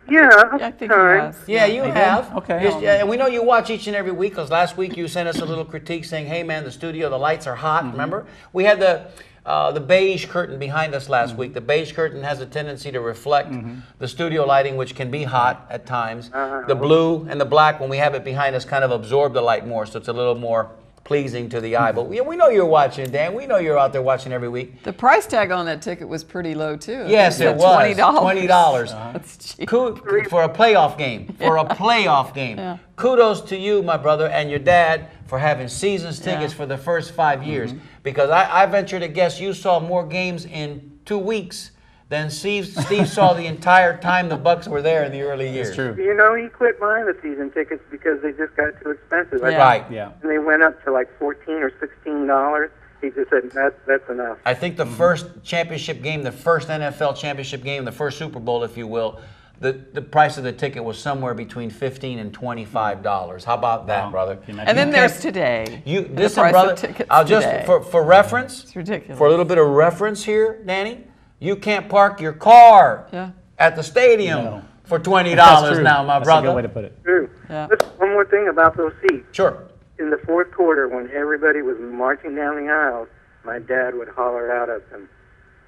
Yeah, I think he time. has. Yeah, you have. Okay. Yes, yeah, and we know you watch each and every week because last week you sent us a little critique saying, hey, man, the studio, the lights are hot. Remember? We had the beige curtain behind us last week. The beige curtain has a tendency to reflect the studio lighting, which can be hot at times. The blue and the black, when we have it behind us, kind of absorb the light more, so it's a little more pleasing to the eye. But we know you're watching, Dan. We know you're out there watching every week. The price tag on that ticket was pretty low, too. Yes, it was. $20. $20. That's cheap. For a playoff game. For a playoff game. Yeah. Kudos to you, my brother, and your dad for having seasons tickets for the first 5 years. Because I venture to guess you saw more games in 2 weeks than Steve saw the entire time the Bucks were there in the early years. It's true. You know, he quit buying the season tickets because they just got too expensive. Yeah. Right. Yeah. And they went up to like $14 or $16. He just said, that's enough. I think the first championship game, the first NFL championship game, the first Super Bowl, if you will, the price of the ticket was somewhere between $15 and $25. How about that, Wow. brother? Can you imagine? And then You there's can't- today. You The listen, price brother. of tickets I'll just today. for reference. It's ridiculous. For a little bit of reference here, Danny, you can't park your car Yeah. at the stadium No. for $20 That's true. now, my That's brother. a good way to put it. True. Yeah. Listen, one more thing about those seats. Sure. In the fourth quarter, when everybody was marching down the aisles, my dad would holler out at them,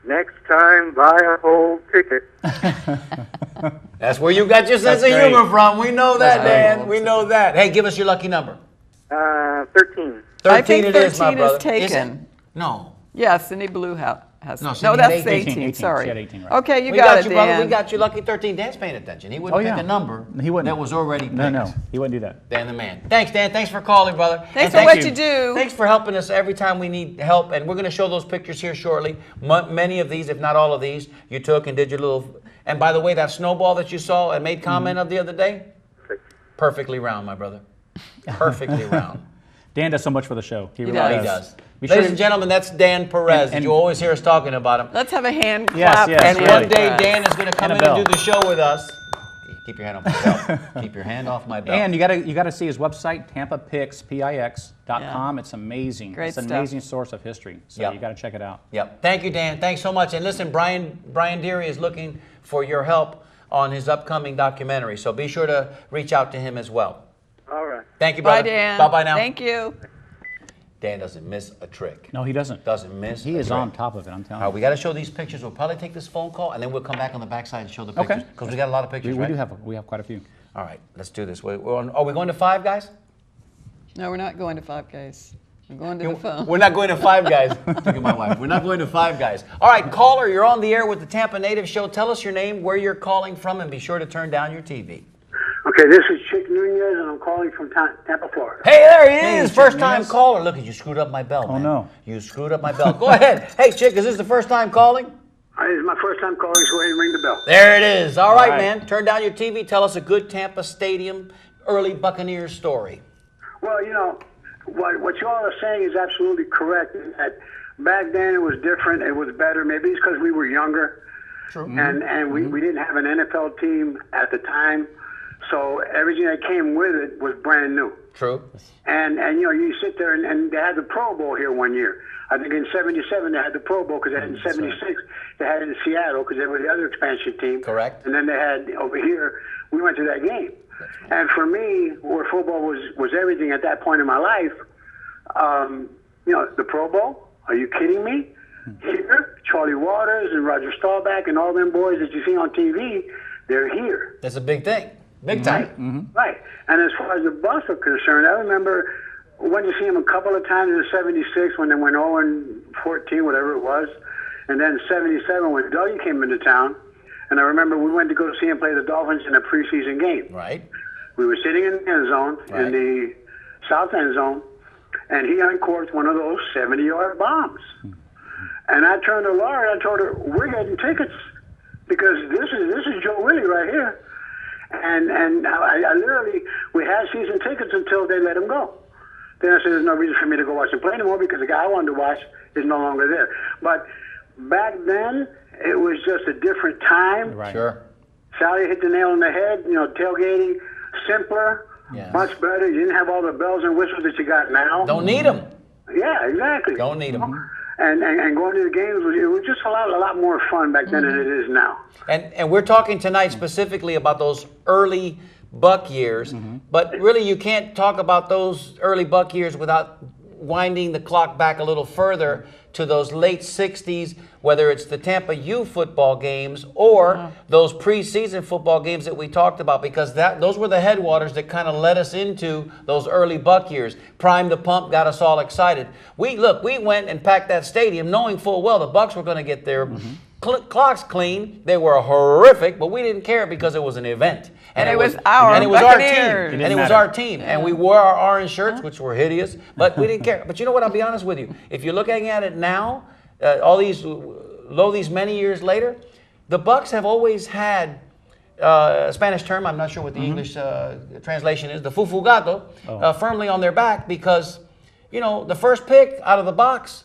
"Next time, buy a whole ticket." That's where you got your sense of That's great. humor from. We know that, That's Dan. We know that. Hey, give us your lucky number. 13. 13 I think it is, my 13 brother. is taken. Is it? No. Yeah, Cindy Blue has. No, No, Cindy that's had 18. 18. Sorry. She had 18, right. Okay, you We got it, you, brother. Dan. We got you lucky 13. Dan's paying attention. He wouldn't Oh, pick yeah. a number He wouldn't. that was already picked. No, he wouldn't do that. Dan the man. Thanks, Dan. Thanks for calling, brother. Thanks And for what you do. Thanks for helping us every time we need help. And we're going to show those pictures here shortly. Many of these, if not all of these, you took and did your little. And by the way, that snowball that you saw and made comment of the other day, perfectly round, my brother. Perfectly round. Dan does so much for the show. He really does. He does. does. Be sure Ladies to- and gentlemen, that's Dan Perez. And- you always hear us talking about him. Let's have a hand Yes, clap. yes, for And really. Dan one day, Perez. Dan is going to come And in a and do bell. the show with us. Keep your hand off my belt. Keep your hand off my belt. And you got to see his website, TampaPix.com. It's amazing. Great It's an stuff. amazing source of history. So Yep. you got to check it out. Yep. Thank you, Dan. Thanks so much. And listen, Brian Deary is looking for your help on his upcoming documentary. So be sure to reach out to him as well. All right. Thank you, Bye, brother. Dan. Bye-bye now. Thank you. Dan doesn't miss a trick. No, he doesn't. Doesn't miss He a is trick. on top of it, I'm telling All right, you. we got to show these pictures. We'll probably take this phone call, and then we'll come back on the backside and show the Okay. pictures. Because we got a lot of pictures, We right? have quite a few. All right, let's do this. Are we going to Five Guys? No, we're not going to Five Guys. We're going to the phone. We're not going to Five Guys. Look at my wife. We're not going to Five Guys. All right, caller, you're on the air with the Tampa Native Show. Tell us your name, where you're calling from, and be sure to turn down your TV. Okay, this is Chick Nunez, and I'm calling from Tampa, Florida. Hey, there he is, first-time caller. Look, you screwed up my bell, man. Oh, no. You screwed up my bell. Go ahead. Hey, Chick, is this the first time calling? This is my first time calling, so go ahead and ring the bell. There it is. All right, man. Turn down your TV. Tell us a good Tampa Stadium early Buccaneers story. Well, you know, what you all are saying is absolutely correct. That back then it was different. It was better. Maybe it's because we were younger. True. And we didn't have an NFL team at the time. So everything that came with it was brand new. True. And you know, you sit there and they had the Pro Bowl here one year. I think in '77 they had the Pro Bowl because they had in '76 they had it in Seattle because they were the other expansion team. Correct. And then they had over here. We went to that game. And for me, where football was everything at that point in my life, you know, the Pro Bowl. Are you kidding me? Here, Charlie Waters and Roger Staubach and all them boys that you see on TV, they're here. That's a big thing. Big time. Right. And as far as the Bucs are concerned, I remember went to see them a couple of times in '76 when they went 0-14, whatever it was. And then '77 when Dougie came into town. And I remember we went to go see him play the Dolphins in a preseason game. Right. We were sitting in the end zone, in the south end zone, and he uncorked one of those 70-yard bombs. And I turned to Laura and I told her, we're getting tickets because this is Joe Willie right here. And I literally, we had season tickets until they let him go. Then I said, there's no reason for me to go watch him play anymore because the guy I wanted to watch is no longer there. But back then, it was just a different time. Right. Sure. Sally hit the nail on the head, you know, tailgating, simpler, much better. You didn't have all the bells and whistles that you got now. Don't need them. Yeah, exactly. Don't need them. And going to the games, it was just a lot more fun back then than it is now. And we're talking tonight specifically about those early Buck years, but really you can't talk about those early Buck years without winding the clock back a little further to those late 60s, whether it's the Tampa U football games or those preseason football games that we talked about, because those were the headwaters that kind of led us into those early Buck years. Prime the pump, got us all excited. We went and packed that stadium knowing full well the Bucks were going to get their clocks clean. They were horrific, but we didn't care because it was an event. And it was our Buccaneers. And it was our team. Yeah. And we wore our orange shirts, which were hideous, but we didn't care. But you know what? I'll be honest with you. If you're looking at it now, these many years later, the Bucks have always had a Spanish term, I'm not sure what the English translation is, the fufu gato, firmly on their back because, you know, the first pick out of the box,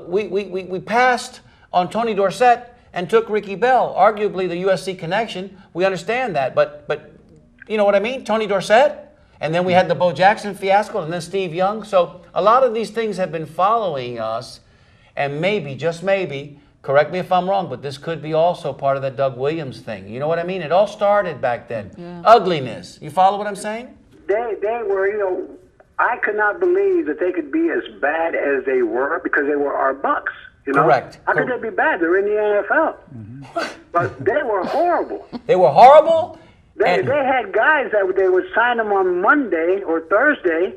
we passed on Tony Dorsett and took Ricky Bell, arguably the USC connection. We understand that, but you know what I mean? Tony Dorsett, and then we had the Bo Jackson fiasco, and then Steve Young. So a lot of these things have been following us, and maybe, just maybe, correct me if I'm wrong, but this could be also part of that Doug Williams thing. You know what I mean? It all started back then. Yeah. Ugliness. You follow what I'm saying? They were, you know, I could not believe that they could be as bad as they were because they were our Bucks. You know? Correct. How could they be bad? They're in the NFL. But they were horrible. They were horrible? They had guys that they would sign them on Monday or Thursday,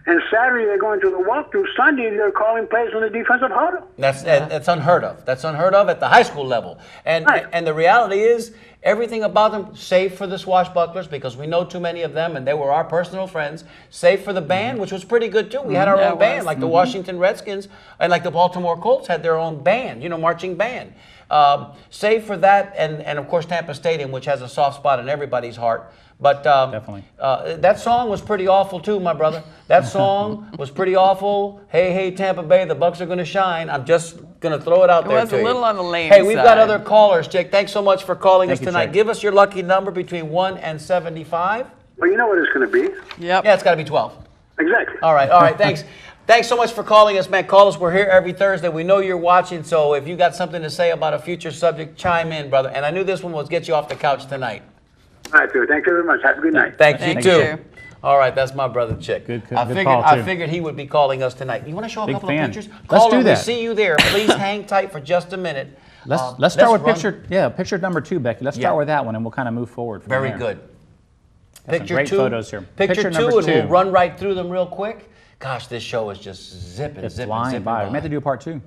and Saturday they're going to the walkthrough. Sunday they're calling plays on the defensive huddle. That's unheard of. That's unheard of at the high school level. And the reality is, everything about them, save for the swashbucklers, because we know too many of them, and they were our personal friends, save for the band, which was pretty good too. We had our own band, like the Washington Redskins and like the Baltimore Colts had their own band, you know, marching band. Save for that, and of course Tampa Stadium, which has a soft spot in everybody's heart. But definitely, that song was pretty awful too, my brother. That song was pretty awful. Hey, hey, Tampa Bay, the Bucks are going to shine. I'm just going to throw it out there to you. It was a little on the lame Hey, we've side. got other callers, Jake. Thanks so much for calling us tonight. Jake. Give us your lucky number between 1 and 75. Well, you know what it's going to be. Yep. Yeah, it's got to be 12. Exactly. All right, thanks. Thanks so much for calling us, man. Call us. We're here every Thursday. We know you're watching, so if you got something to say about a future subject, chime in, brother. And I knew this one was get you off the couch tonight. All right, Thank you very much. Have a good night. Thank you, too. you. All right, that's my brother, Chick. Good I figured he would be calling us tonight. You want to show a couple of pictures? Let's Caller, do that. We see you there. Please hang tight for just a minute. Let's start with picture number 2, Becky. Let's start with that one, and we'll kind of move forward from Very there. good. Got some great photos here. Picture number 2, and 2. we'll run right through them real quick. Gosh, this show is just zipping by. We have to do a part 2.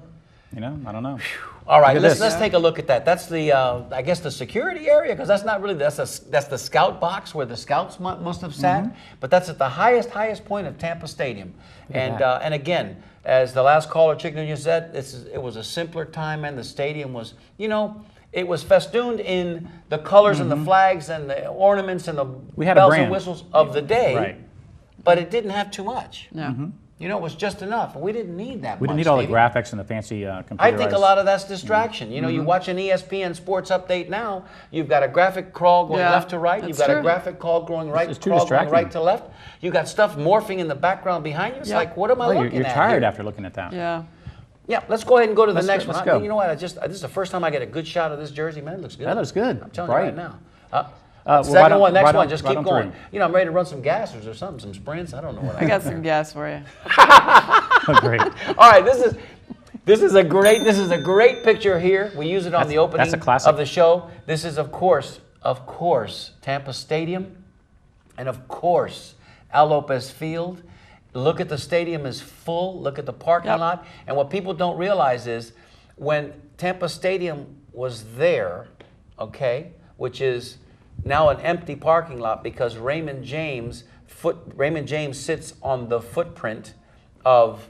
You know, I don't know. All right, Look at let's this. take a look at that. That's the, I guess, the security area, because that's not really, that's the scout box where the scouts must have sat. But that's at the highest point of Tampa Stadium. And again, as the last caller, Chicken Union, said, it was a simpler time, and the stadium was, you know, it was festooned in the colors and the flags and the ornaments and the bells and whistles of the day. Right. But it didn't have too much. No. You know, it was just enough. We didn't need that much. We didn't need all the Stevie. graphics and the fancy computerized. I think a lot of that's distraction. You know, you watch an ESPN Sports Update now, you've got a graphic crawl going left to right. You've got a graphic call going It's too crawl going distracting. right to left. You've got stuff morphing in the background behind you. It's like, what am I looking You're at tired here? after looking at that. Yeah. Yeah, let's go ahead and go to the next let's one. go. You know what? This is the first time I get a good shot of this jersey, man. It looks good. That looks good. I'm telling Bright. you right now. Well, Second right on- one, next right one. on- Just right keep on going. through. You know, I'm ready to run some gassers or something, some sprints. I don't know what I got some gas for you. Oh, great. All right, this is a great picture here. We use it on the opening that's a classic. of the show. This is of course Tampa Stadium, and of course Al Lopez Field. Look at the stadium is full. Look at the parking lot. And what people don't realize is when Tampa Stadium was there, okay, which is now an empty parking lot because Raymond James sits on the footprint of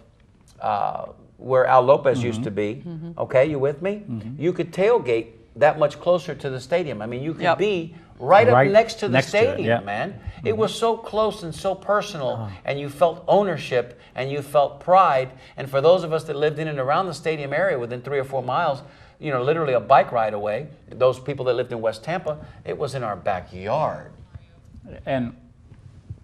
where Al Lopez used to be. Okay, you with me? You could tailgate that much closer to the stadium. I mean, you could be right up next to the stadium, man. It was so close and so personal, and you felt ownership and you felt pride. And for those of us that lived in and around the stadium area within 3 or 4 miles, you know, literally a bike ride away, those people that lived in West Tampa, it was in our backyard. And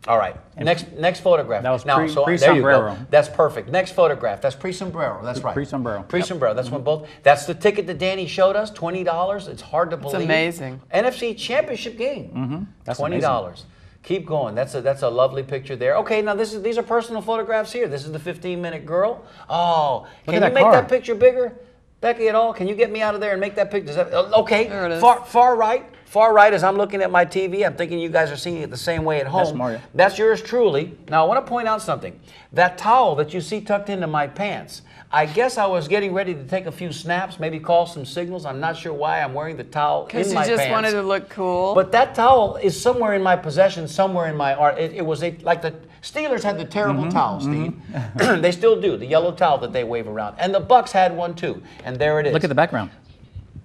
all right, next photograph. That was now, pre- so pre-sombrero. there you go. That's perfect. Next photograph. That's pre-sombrero. That's right. Pre-sombrero. Pre-sombrero. That's when both. That's the ticket that Danny showed us. $20. It's hard to believe. It's amazing. NFC Championship game. That's $20. Keep going. That's a lovely picture there. Okay, now these are personal photographs here. This is the 15-minute girl. Oh, Look can at you that make car. that picture bigger, Becky? At all? Can you get me out of there and make that picture? Okay. There it is. Far right. Far right, as I'm looking at my TV, I'm thinking you guys are seeing it the same way at home. That's Mario. That's yours truly. Now, I want to point out something. That towel that you see tucked into my pants, I guess I was getting ready to take a few snaps, maybe call some signals. I'm not sure why I'm wearing the towel in my Because pants. you just wanted to look cool. But that towel is somewhere in my possession, somewhere in my art. It was like the Steelers had the terrible towel, Steve. They still do, the yellow towel that they wave around. And the Bucks had one too. And there it is. look at the background.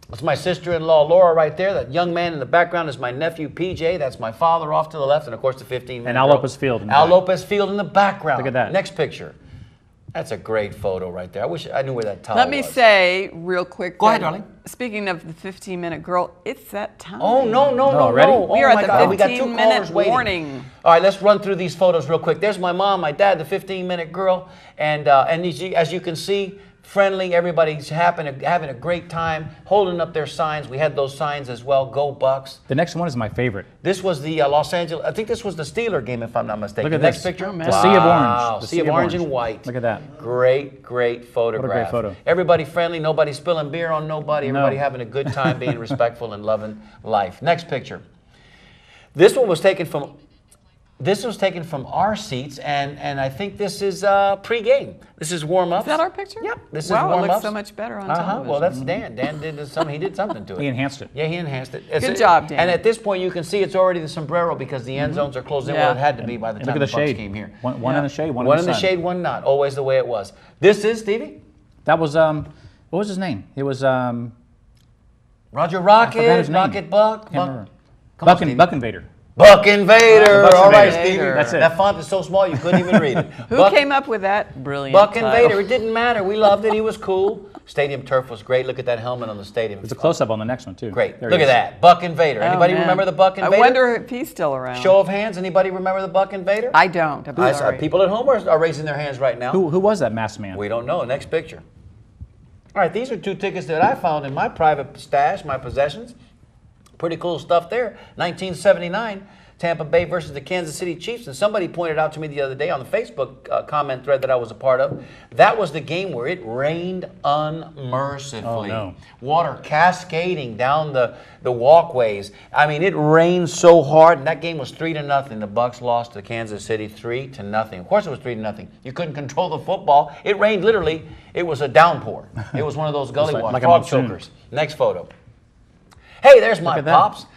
That's my sister-in-law, Laura, right there. That young man in the background is my nephew, PJ. That's my father off to the left. And, of course, the 15-minute And Al girl. Lopez Field in the Al back. Lopez Field in the background. Look at that. Next picture. That's a great photo right there. I wish I knew where that towel Let me was. say real quick. Go ahead, that darling. Speaking of the 15-minute girl, it's that time. Oh, no. already? Oh, We are at my the God. We got 2 15-minute callers waiting. warning. All right, let's run through these photos real quick. There's my mom, my dad, the 15-minute girl. And as you can see, friendly, everybody's having a great time, holding up their signs. We had those signs as well, Go Bucks. The next one is my favorite. This was the Los Angeles, I think this was the Steeler game, if I'm not mistaken. Look at Next this. picture. Oh, man. The sea of Wow, orange. The sea of orange and white. Look at that. Great photograph. What a great photo. Everybody friendly, nobody spilling beer on nobody, No. everybody having a good time, being respectful and loving life. Next picture. This one was taken from our seats, and I think this is pre-game. This is warm-ups. Is that our picture? Yep. This Wow, is it warm-ups. looks so much better on television. Well, that's Dan. Dan did something. He did something to it. He enhanced it. Yeah, he enhanced it. Good job, Dan. And at this point, you can see it's already the sombrero because the end zones are closed in where it had to be by the And time look at the the Bucs shade. came here. One in the shade, one One in in the the sun. shade, one not. Always the way it was. This is Stevie. That was what was his name? It was Roger I forgot Rocket, his name. Rocket Buck. Can't remember. Come on, Stevie. Buck Invader. Buck Invader. Buck All right, Invader. Stevie. That's it. That font is so small you couldn't even read it. Who came up with that brilliant Buck title? Invader. It didn't matter. We loved it. He was cool. Stadium turf was great. Look at that helmet on the stadium. There's a close-up on the next one, too. Great. There Look he at is. that. Buck Invader. Oh, Anybody man. remember the Buck Invader? I wonder if he's still around. Show of hands. Anybody remember the Buck Invader? I don't. I'm sorry. People at home are raising their hands right now. Who was that masked man? We don't know. Next picture. All right, these are 2 tickets that I found in my private stash, my possessions. Pretty cool stuff there. 1979 Tampa Bay versus the Kansas City Chiefs. And somebody pointed out to me the other day on the Facebook comment thread that I was a part of, that was the game where it rained unmercifully. Oh, no. Water cascading down the walkways. I mean, it rained so hard, and that game was 3-0. The Bucs lost to Kansas City 3-0. Of course it was 3-0. You couldn't control the football. It rained literally. It was a downpour. It was one of those gully water, like a fog monsoon. chokers. Next photo. Hey, there's my at that. pops.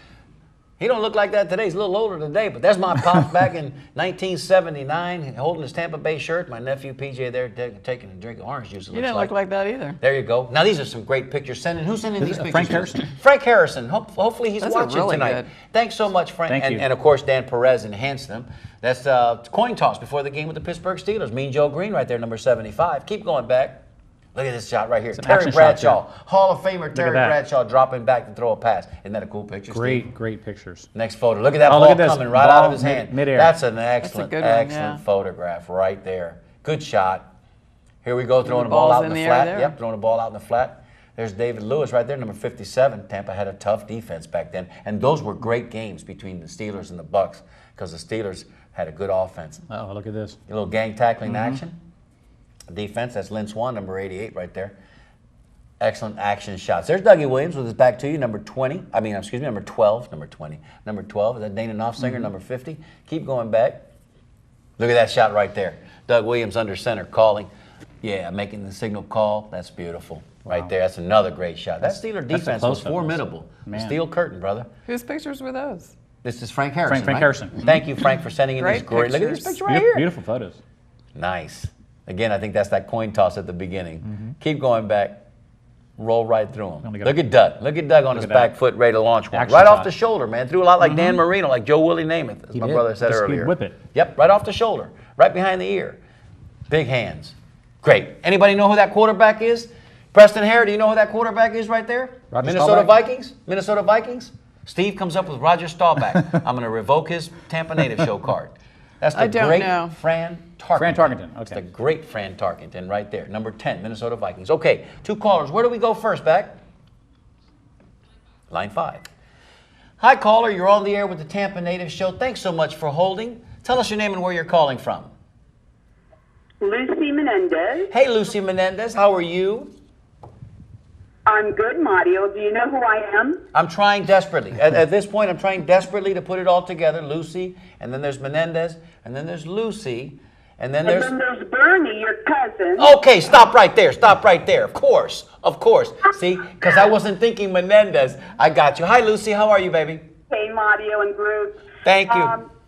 He don't look like that today. He's a little older today, but there's my pops back in 1979, holding his Tampa Bay shirt. My nephew PJ there taking a drink of orange juice. You didn't look like that either. There you go. Now these are some great pictures. Who's sending these pictures? Frank Harrison. Frank Harrison. Hopefully he's Those are watching really tonight. good. Thanks so much, Frank. Thank you. And of course Dan Perez enhanced them. That's coin toss before the game with the Pittsburgh Steelers. Mean Joe Green right there, number 75. Keep going back. Look at this shot right here. an Terry action shot Bradshaw, there. Hall of Famer Terry that. Bradshaw dropping back to throw a pass. Isn't that a cool picture, Steve? Great pictures. Next photo. Look at that Oh, ball look at this. coming right out Ball of his hand. midair. That's an excellent, good one, excellent yeah. photograph right there. Good shot. Here we go, throwing the the ball ball's out in in the the air flat. there. Yep, throwing the ball out in the flat. There's David Lewis right there, number 57. Tampa had a tough defense back then. And those were great games between the Steelers and the Bucs because the Steelers had a good offense. Oh, look at this. A little gang tackling action. Defense, that's Lynn Swan, number 88 right there. Excellent action shots. There's Dougie Williams with his back to you, number 12. Number 20. Number 12, is that Dana Knopfsinger, number 50? Keep going back. Look at that shot right there. Doug Williams under center calling. Yeah, making the signal call. That's beautiful. Right there. That's another great shot. That Steeler that's a defense was close-up. formidable. The Man. steel curtain, brother. Whose pictures were those? This is Frank Harrison, Frank right? Harrison. Thank you, Frank, for sending in these Great great. Look at these pictures. pictures right here. Beautiful photos. Nice. Again, I think that's that coin toss at the beginning. Keep going back. Roll right through him. Look at Doug. Look at Doug on his at that. back foot, ready to launch one. Action Right off shot. the shoulder, man. Threw a lot like Dan Marino, like Joe Willie Namath, as He my did. brother said Just earlier. whip it. Yep, right off the shoulder, right behind the ear. Big hands. Great. Anybody know who that quarterback is? Preston Hare, do you know who that quarterback is right there? Roger Minnesota Staubach? Vikings? Minnesota Vikings? Steve comes up with Roger Staubach. I'm going to revoke his Tampa Native Show card. That's the I don't great know. Fran Tarkenton. Fran Tarkenton, That's okay. the great Fran Tarkenton right there. Number 10, Minnesota Vikings. Okay, 2 callers. Where do we go first, back? Line 5. Hi, caller. You're on the air with the Tampa Native Show. Thanks so much for holding. Tell us your name and where you're calling from. Lucy Menendez. Hey, Lucy Menendez. How are you? I'm good, Mario. Do you know who I am? I'm trying desperately. At this point, I'm trying desperately to put it all together. Lucy, and then there's Menendez, and then there's Lucy, and then And there's... then there's Bernie, your cousin. Okay, stop right there. Stop right there. Of course. Of course. See, because I wasn't thinking Menendez. I got you. Hi, Lucy. How are you, baby? Hey, Mario and group. Thank you.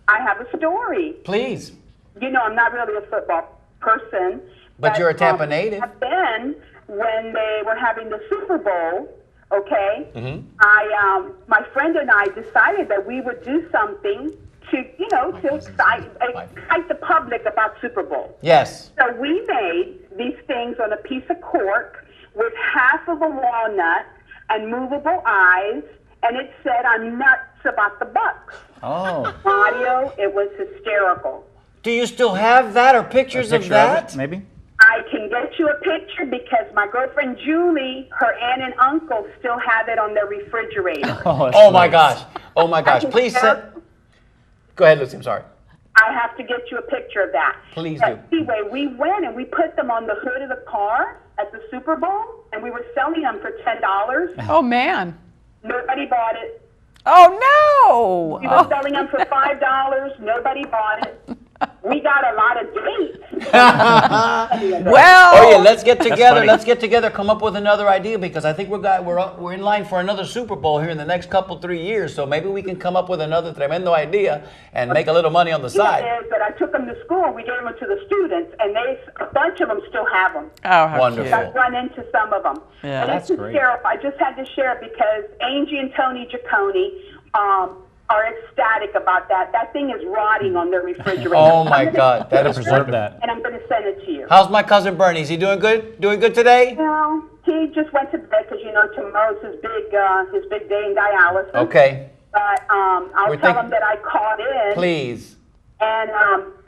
I have a story. Please. You know, I'm not really a football person. But you're a Tampa native. Back then, when they were having the Super Bowl, okay, Mm-hmm. my friend and I decided that we would do something to, to excite the public about Super Bowl. Yes. So we made these things on a piece of cork with half of a walnut and movable eyes, and it said, "I'm nuts about the Bucks." Oh. Mario, it was hysterical. Do you still have that or pictures of Picture that? it, maybe? I can get you a picture because my girlfriend Julie, her aunt and uncle still have it on their refrigerator. Oh my gosh. Oh my gosh. I can Please tell- send... Go ahead, Lucy. I'm sorry. I have to get you a picture of that. Please But do. Anyway, we went and we put them on the hood of the car at the Super Bowl, and we were selling them for $10. Oh, man. Nobody bought it. Oh, We no. were selling them for $5. Nobody bought it. We got a lot of dates. Well, Oh yeah, let's get together. funny. Let's get together. Come up with another idea because I think we're in line for another Super Bowl here in the next 3 years. So maybe we can come up with another tremendo idea and make a little money on the side. Is that I took them to school and we gave them to the students, and a bunch of them still have them. Oh, how Wonderful. I've run into some of them. Yeah, and that's it's great. hysterical. I just had to share it because Angie and Tony Giacconi are ecstatic about that. That thing is rotting on their refrigerator. Oh my God, that is Preserve wonderful. that. And I'm going to send it to you. How's my cousin Bernie? Is he doing good? Doing good today? Well, he just went to bed because, tomorrow's his big day in dialysis. Okay. But I'll We're tell thinking- him that I called in. Please. and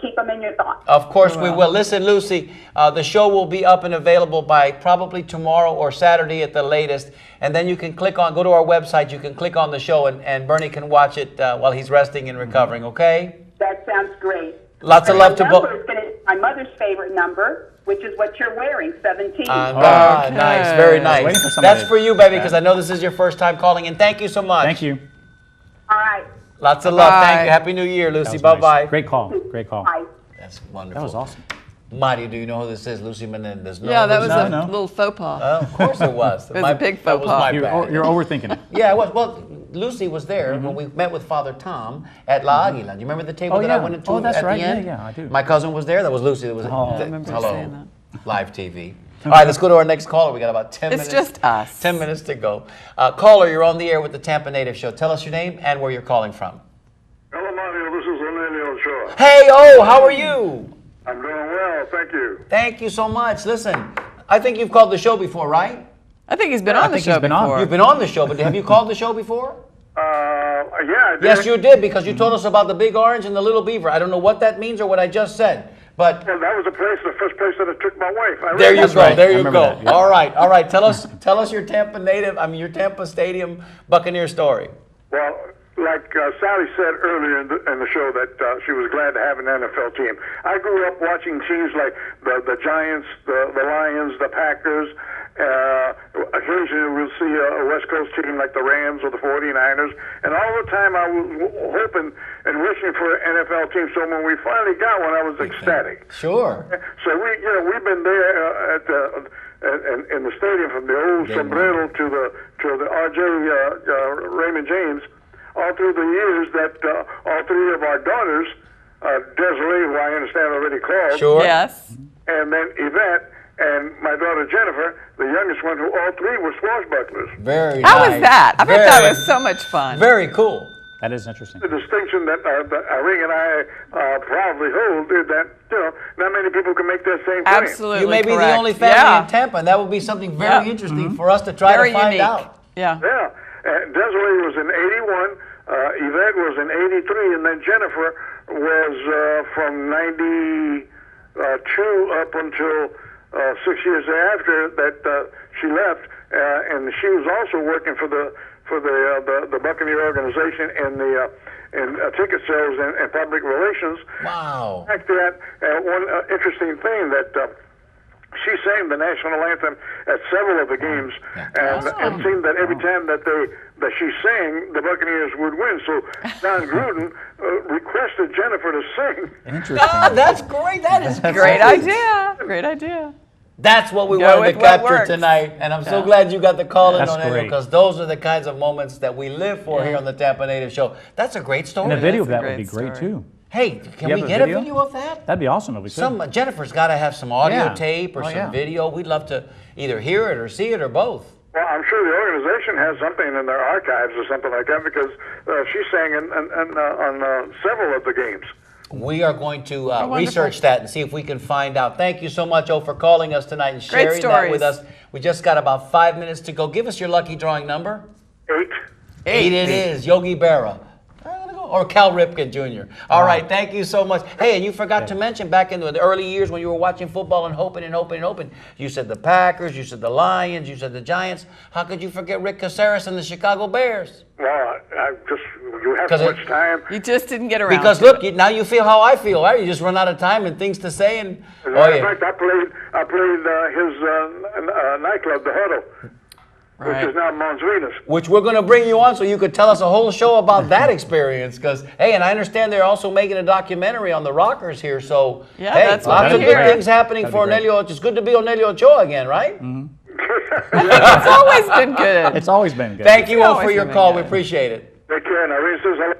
keep them in your thoughts. Of course we will. Listen, Lucy, the show will be up and available by probably tomorrow or Saturday at the latest. And then you can go to our website, you can click on the show, and Bernie can watch it while he's resting and recovering, okay? That sounds great. Lots of love to both. My mother's favorite number, which is what you're wearing, 17. Nice, very nice. That's for you, baby, because I know this is your first time calling in. Thank you so much. Thank you. All right. Lots of love. Thank you. Happy New Year, Lucy. Bye-bye. Great call. Great call. Bye. That's wonderful. That was awesome. Marty, do you know who this is? Lucy Menendez. No, Yeah, that was Lucy? a little faux pas. Oh, of course it was. It was a big faux pas. You're overthinking it. Yeah, it was. Well, Lucy was there when we met with Father Tom at La Aguila. Do you remember the table that I went into at the end? Yeah, I do. My cousin was there. That was Lucy. That was I remember you saying that. Live TV. All right, let's go to our next caller. We got about 10 minutes. It's just us. 10 minutes to go. Caller, you're on the air with the Tampa Native Show. Tell us your name and where you're calling from. Hello, Mario. This is Emilio Shaw. Hey, how are you? I'm doing well, thank you. Thank you so much. Listen, I think you've called the show before, right? I think he's been on the show before. You've been on the show, but have you called the show before? Yeah, I did. Yes, you did, because you told us about the big orange and the little beaver. I don't know what that means or what I just said, but Well, that was the first place that I took my wife. there you go. right. There I you remember go. that, yeah. All right. Tell us your your Tampa Stadium Buccaneer story. Well, like Sally said earlier in the show that she was glad to have an NFL team. I grew up watching teams like the Giants, the Lions, the Packers. Occasionally we'll see a West Coast team like the Rams or the 49ers. And all the time I was hoping and wishing for an NFL team. So when we finally got one, I was ecstatic. Sure. So we've been there in the stadium from the old sombrero to the RJ Raymond James, all through the years that all three of our daughters, Desiree, who I understand already called, Sure. Yes. and then Yvette, and my daughter Jennifer, the youngest one, who all three were swashbucklers. Very How nice. was that? I bet Very- that was so much fun. Very cool. That is interesting. The distinction that Irene and I proudly hold is that not many people can make that same claim. Absolutely You may be the correct. only family Yeah. in Tampa, and that would be something very Yeah. interesting for us to try Very to find unique. out. Yeah. Yeah, Desiree was in '81, Yvette was in '83, and then Jennifer was from '92 up until 6 years after that she left, and she was also working for the Buccaneer organization in ticket sales and public relations. Wow. In fact, that one interesting thing that. She sang the national anthem at several of the games, and it seemed that every time that she sang, the Buccaneers would win. So Don Gruden requested Jennifer to sing. Interesting. That's great. That is Great idea. Great idea. That's what we Go wanted to with what capture works. tonight, and I'm so glad you got the call in That's on it, great. because those are the kinds of moments that we live for here on the Tampa Native Show. That's a great story. And a video of That's a that would be great great story. too. Hey, can You we have a get a video? video of that? That'd be awesome if we could. Jennifer's got to have some audio Yeah. tape or Oh, some yeah. video. We'd love to either hear it or see it or both. Well, I'm sure the organization has something in their archives or something like that, because she sang on several of the games. We are going to wonderful. research that and see if we can find out. Thank you so much, O, for calling us tonight and Great sharing that with stories. us. We just got about 5 minutes to go. Give us your lucky drawing number. 8. 8 it is. Yogi Berra. Or Cal Ripken Jr. All right, thank you so much. Hey, and you forgot to mention back in the early years when you were watching football and hoping, you said the Packers, you said the Lions, you said the Giants. How could you forget Rick Caceres and the Chicago Bears? Well, you have so much time. You just didn't get around Because to look, it. now you feel how I feel, right? You just run out of time and things to say. And As a matter of fact, I played his nightclub, the Huddle, which is now Mons Venus. Which we're going to bring you on so you could tell us a whole show about that experience. Because, hey, and I understand they're also making a documentary on the Rockers here. So, Yeah, hey, that's what lots I of hear. good things happening That'd be for great. Onelio. It's good to be Onelio Ochoa again, right? It's always been good. It's always been good. Thank you all always for your been call. good. We appreciate it. Take care, and Irene says hello.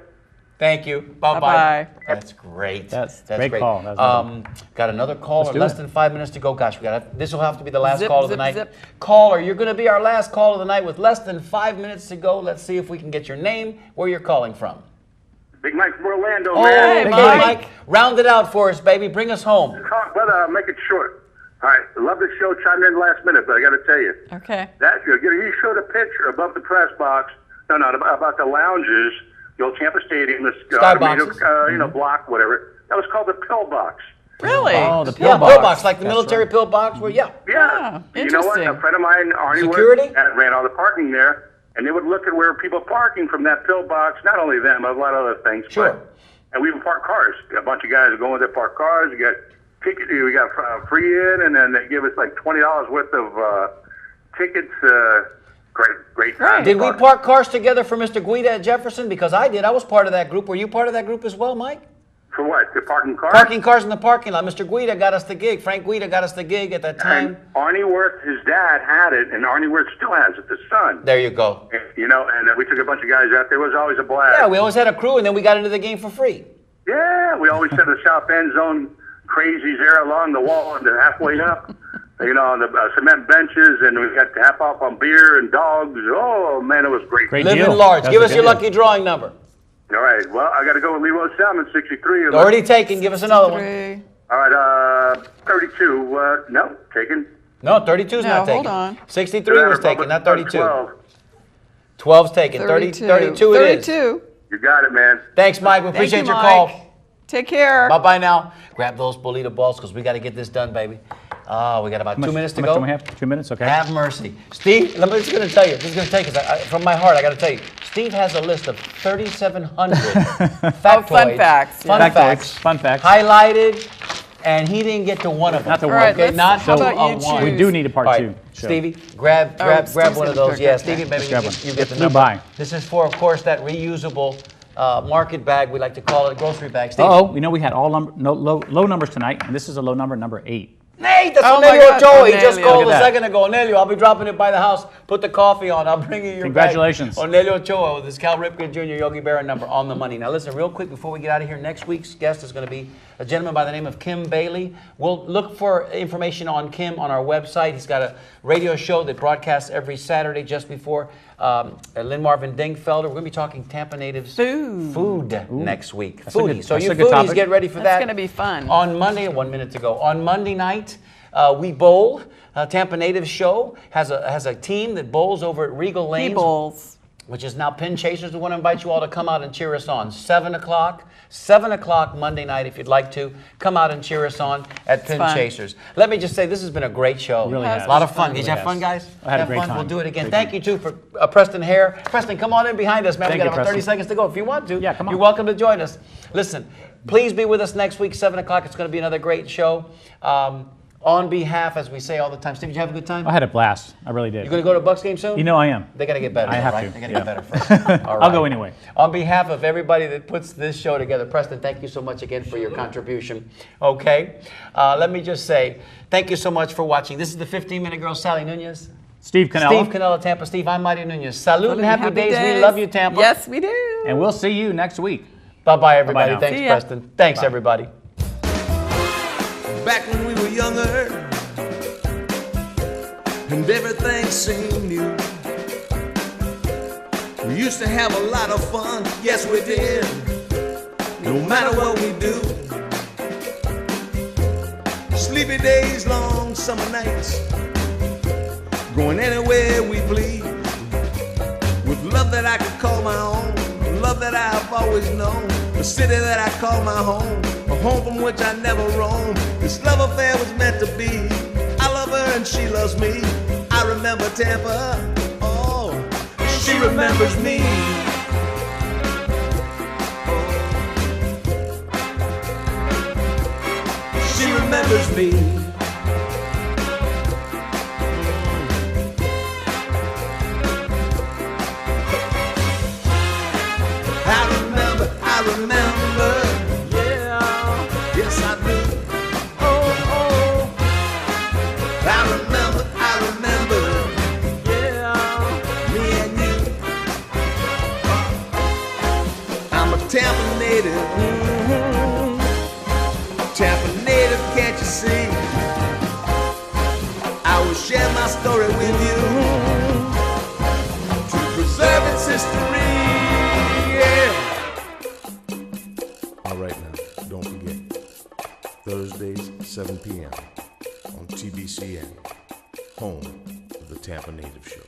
Thank you. Bye-bye. Bye-bye. That's great. That's great call. That was Got another caller. do Less it. than 5 minutes to go. Gosh, this will have to be the last Zip, call of the zip, night. zip. Caller, you're going to be our last call of the night with less than 5 minutes to go. Let's see if we can get your name, where you're calling from. Big Mike from Orlando, Oh, man. okay, Mike. Round it out for us, baby. Bring us home. But make it short. All right, I love the show. Chimed in last minute, but I got to tell you, Okay. that you showed a picture above the press box. No, about the lounges, the old Tampa Stadium, this Skyboxes. block, whatever. That was called the pillbox. Really? Oh, the Yeah, pillbox. pillbox, like the That's military right. pillbox. Where Yeah. You know what? interesting. A friend of mine, Arnie, Security? ran all the parking there, and they would look at where people parking from that pillbox. Not only them, but a lot of other things. Sure. And we would park cars. A bunch of guys would go in there, park cars. You got ticket. We got free in, and then they give us like $20 worth of tickets. Great time. Did we park cars together for Mr. Guida at Jefferson? Because I did. I was part of that group. Were you part of that group as well, Mike? For what? The parking cars? Parking cars in the parking lot. Mr. Guida got us the gig. Frank Guida got us the gig at that time. And Arnie Wirth, his dad had it, and Arnie Wirth still has it, the son. There you go. And, you know, and we took a bunch of guys out there. It was always a blast. Yeah, we always had a crew, and then we got into the game for free. Yeah, we always set the south end zone crazies there along the wall and halfway up. You know, on the cement benches, and we got half off on beer and dogs. Oh, man, it was great. Great Living deal. large. That's Give a us good your deal. lucky drawing number. All right, well, I got to go with Leroy Salmon, 63. Already taken. Give us another one. 63. All right, 32. No, taken. No, 32 is No, not taken. hold on. 63 was taken, not 32. 12. 12's taken. 32 it is. 32. You got it, man. Thanks, Mike. We Thank appreciate you, your Mike. call. Take care. Bye-bye now. Grab those Bolita balls because we got to get this done, baby. We got about 2 minutes to How go. much do we have? 2 minutes, okay. Have mercy. Steve, I'm just going to tell you. This is going to take us, from my heart, I got to tell you. Steve has a list of 3,700 factoids. Fun facts, Fun yeah. facts. Fun facts. Highlighted, and he didn't get to one of them. Not to All one. right, Okay, let's, not how to about a you one. choose? We do need a part All two. right, show. Stevie, grab Steve's one of gonna those. pick, Yeah, okay. Stevie, maybe Let's grab one. you get the Blue number. buy. This is for, of course, that reusable market bag. We like to call it a grocery bag. Steve. Oh, you know we had all low numbers tonight, and this is a low number, number 8. Nate, that's Oh my Onelio God, Ochoa. He just Onelio. called Look a at that. second ago. Onelio, I'll be dropping it by the house. Put the coffee on. I'll bring you your Congratulations. bag. Onelio Ochoa with his Cal Ripken Jr. Yogi Berra number on the money. Now listen, real quick before we get out of here, next week's guest is going to be a gentleman by the name of Kim Bailey. We'll look for information on Kim on our website. He's got a radio show that broadcasts every Saturday just before Lynn Marvin Dingfelder. We're going to be talking Tampa Natives food next week. That's a good- Foodie. So that's you a good foodies, topic. get ready for That's that. gonna be fun. On Monday, 1 minute to go. On Monday night, we bowl. Tampa Natives show has a team that bowls over at Regal Lanes, Bowls. which is now Pin Chasers. We want to invite you all to come out and cheer us on. 7 o'clock Monday night, if you'd like to. Come out and cheer us on at Pin fun. Chasers. Let me just say, this has been a great show. Really has. A lot of fun. Really Did you have has. fun, guys? I had a Have great fun. time. We'll do it again. Great Thank you, too, for Preston Hare. Preston, come on in behind us, man. Thank We got you, about 30 Preston. seconds to go. If you want to, Yeah, come on. you're welcome to join us. Listen, please be with us next week, 7 o'clock. It's going to be another great show. On behalf, as we say all the time. Steve, did you have a good time? I had a blast. I really did. You going to go to Bucks game soon? You know I am. They got to get better, I have right? to, They got to yeah. get better first. All I'll go anyway. On behalf of everybody that puts this show together, Preston, thank you so much again for your contribution. Okay. Let me just say, thank you so much for watching. This is the 15-Minute Girl, Sally Nunez. Steve Cannella. Steve Cannella, Tampa. Steve, I'm Mighty Nunez. Salute and happy days. We love you, Tampa. Yes, we do. And we'll see you next week. Bye-bye, everybody. now. Thanks, See ya. Preston. Thanks, Bye. everybody. Back when we were younger and everything seemed new, we used to have a lot of fun, yes we did, no matter what we do. Sleepy days, long summer nights, going anywhere we please, with love that I could call my own, love that I've always known, the city that I call my home, a home from which I never roam. This love affair was meant to be. I love her and she loves me. I remember Tampa, oh, she remembers me. She remembers me. I remember, yeah, yes I do. Oh, I remember, yeah, me and you. I'm a Tampa native, Tampa native, can't you see? I will share my story with you to preserve its history. All right now, don't forget, Thursdays, 7 p.m. on TBCN, home of the Tampa Native Show.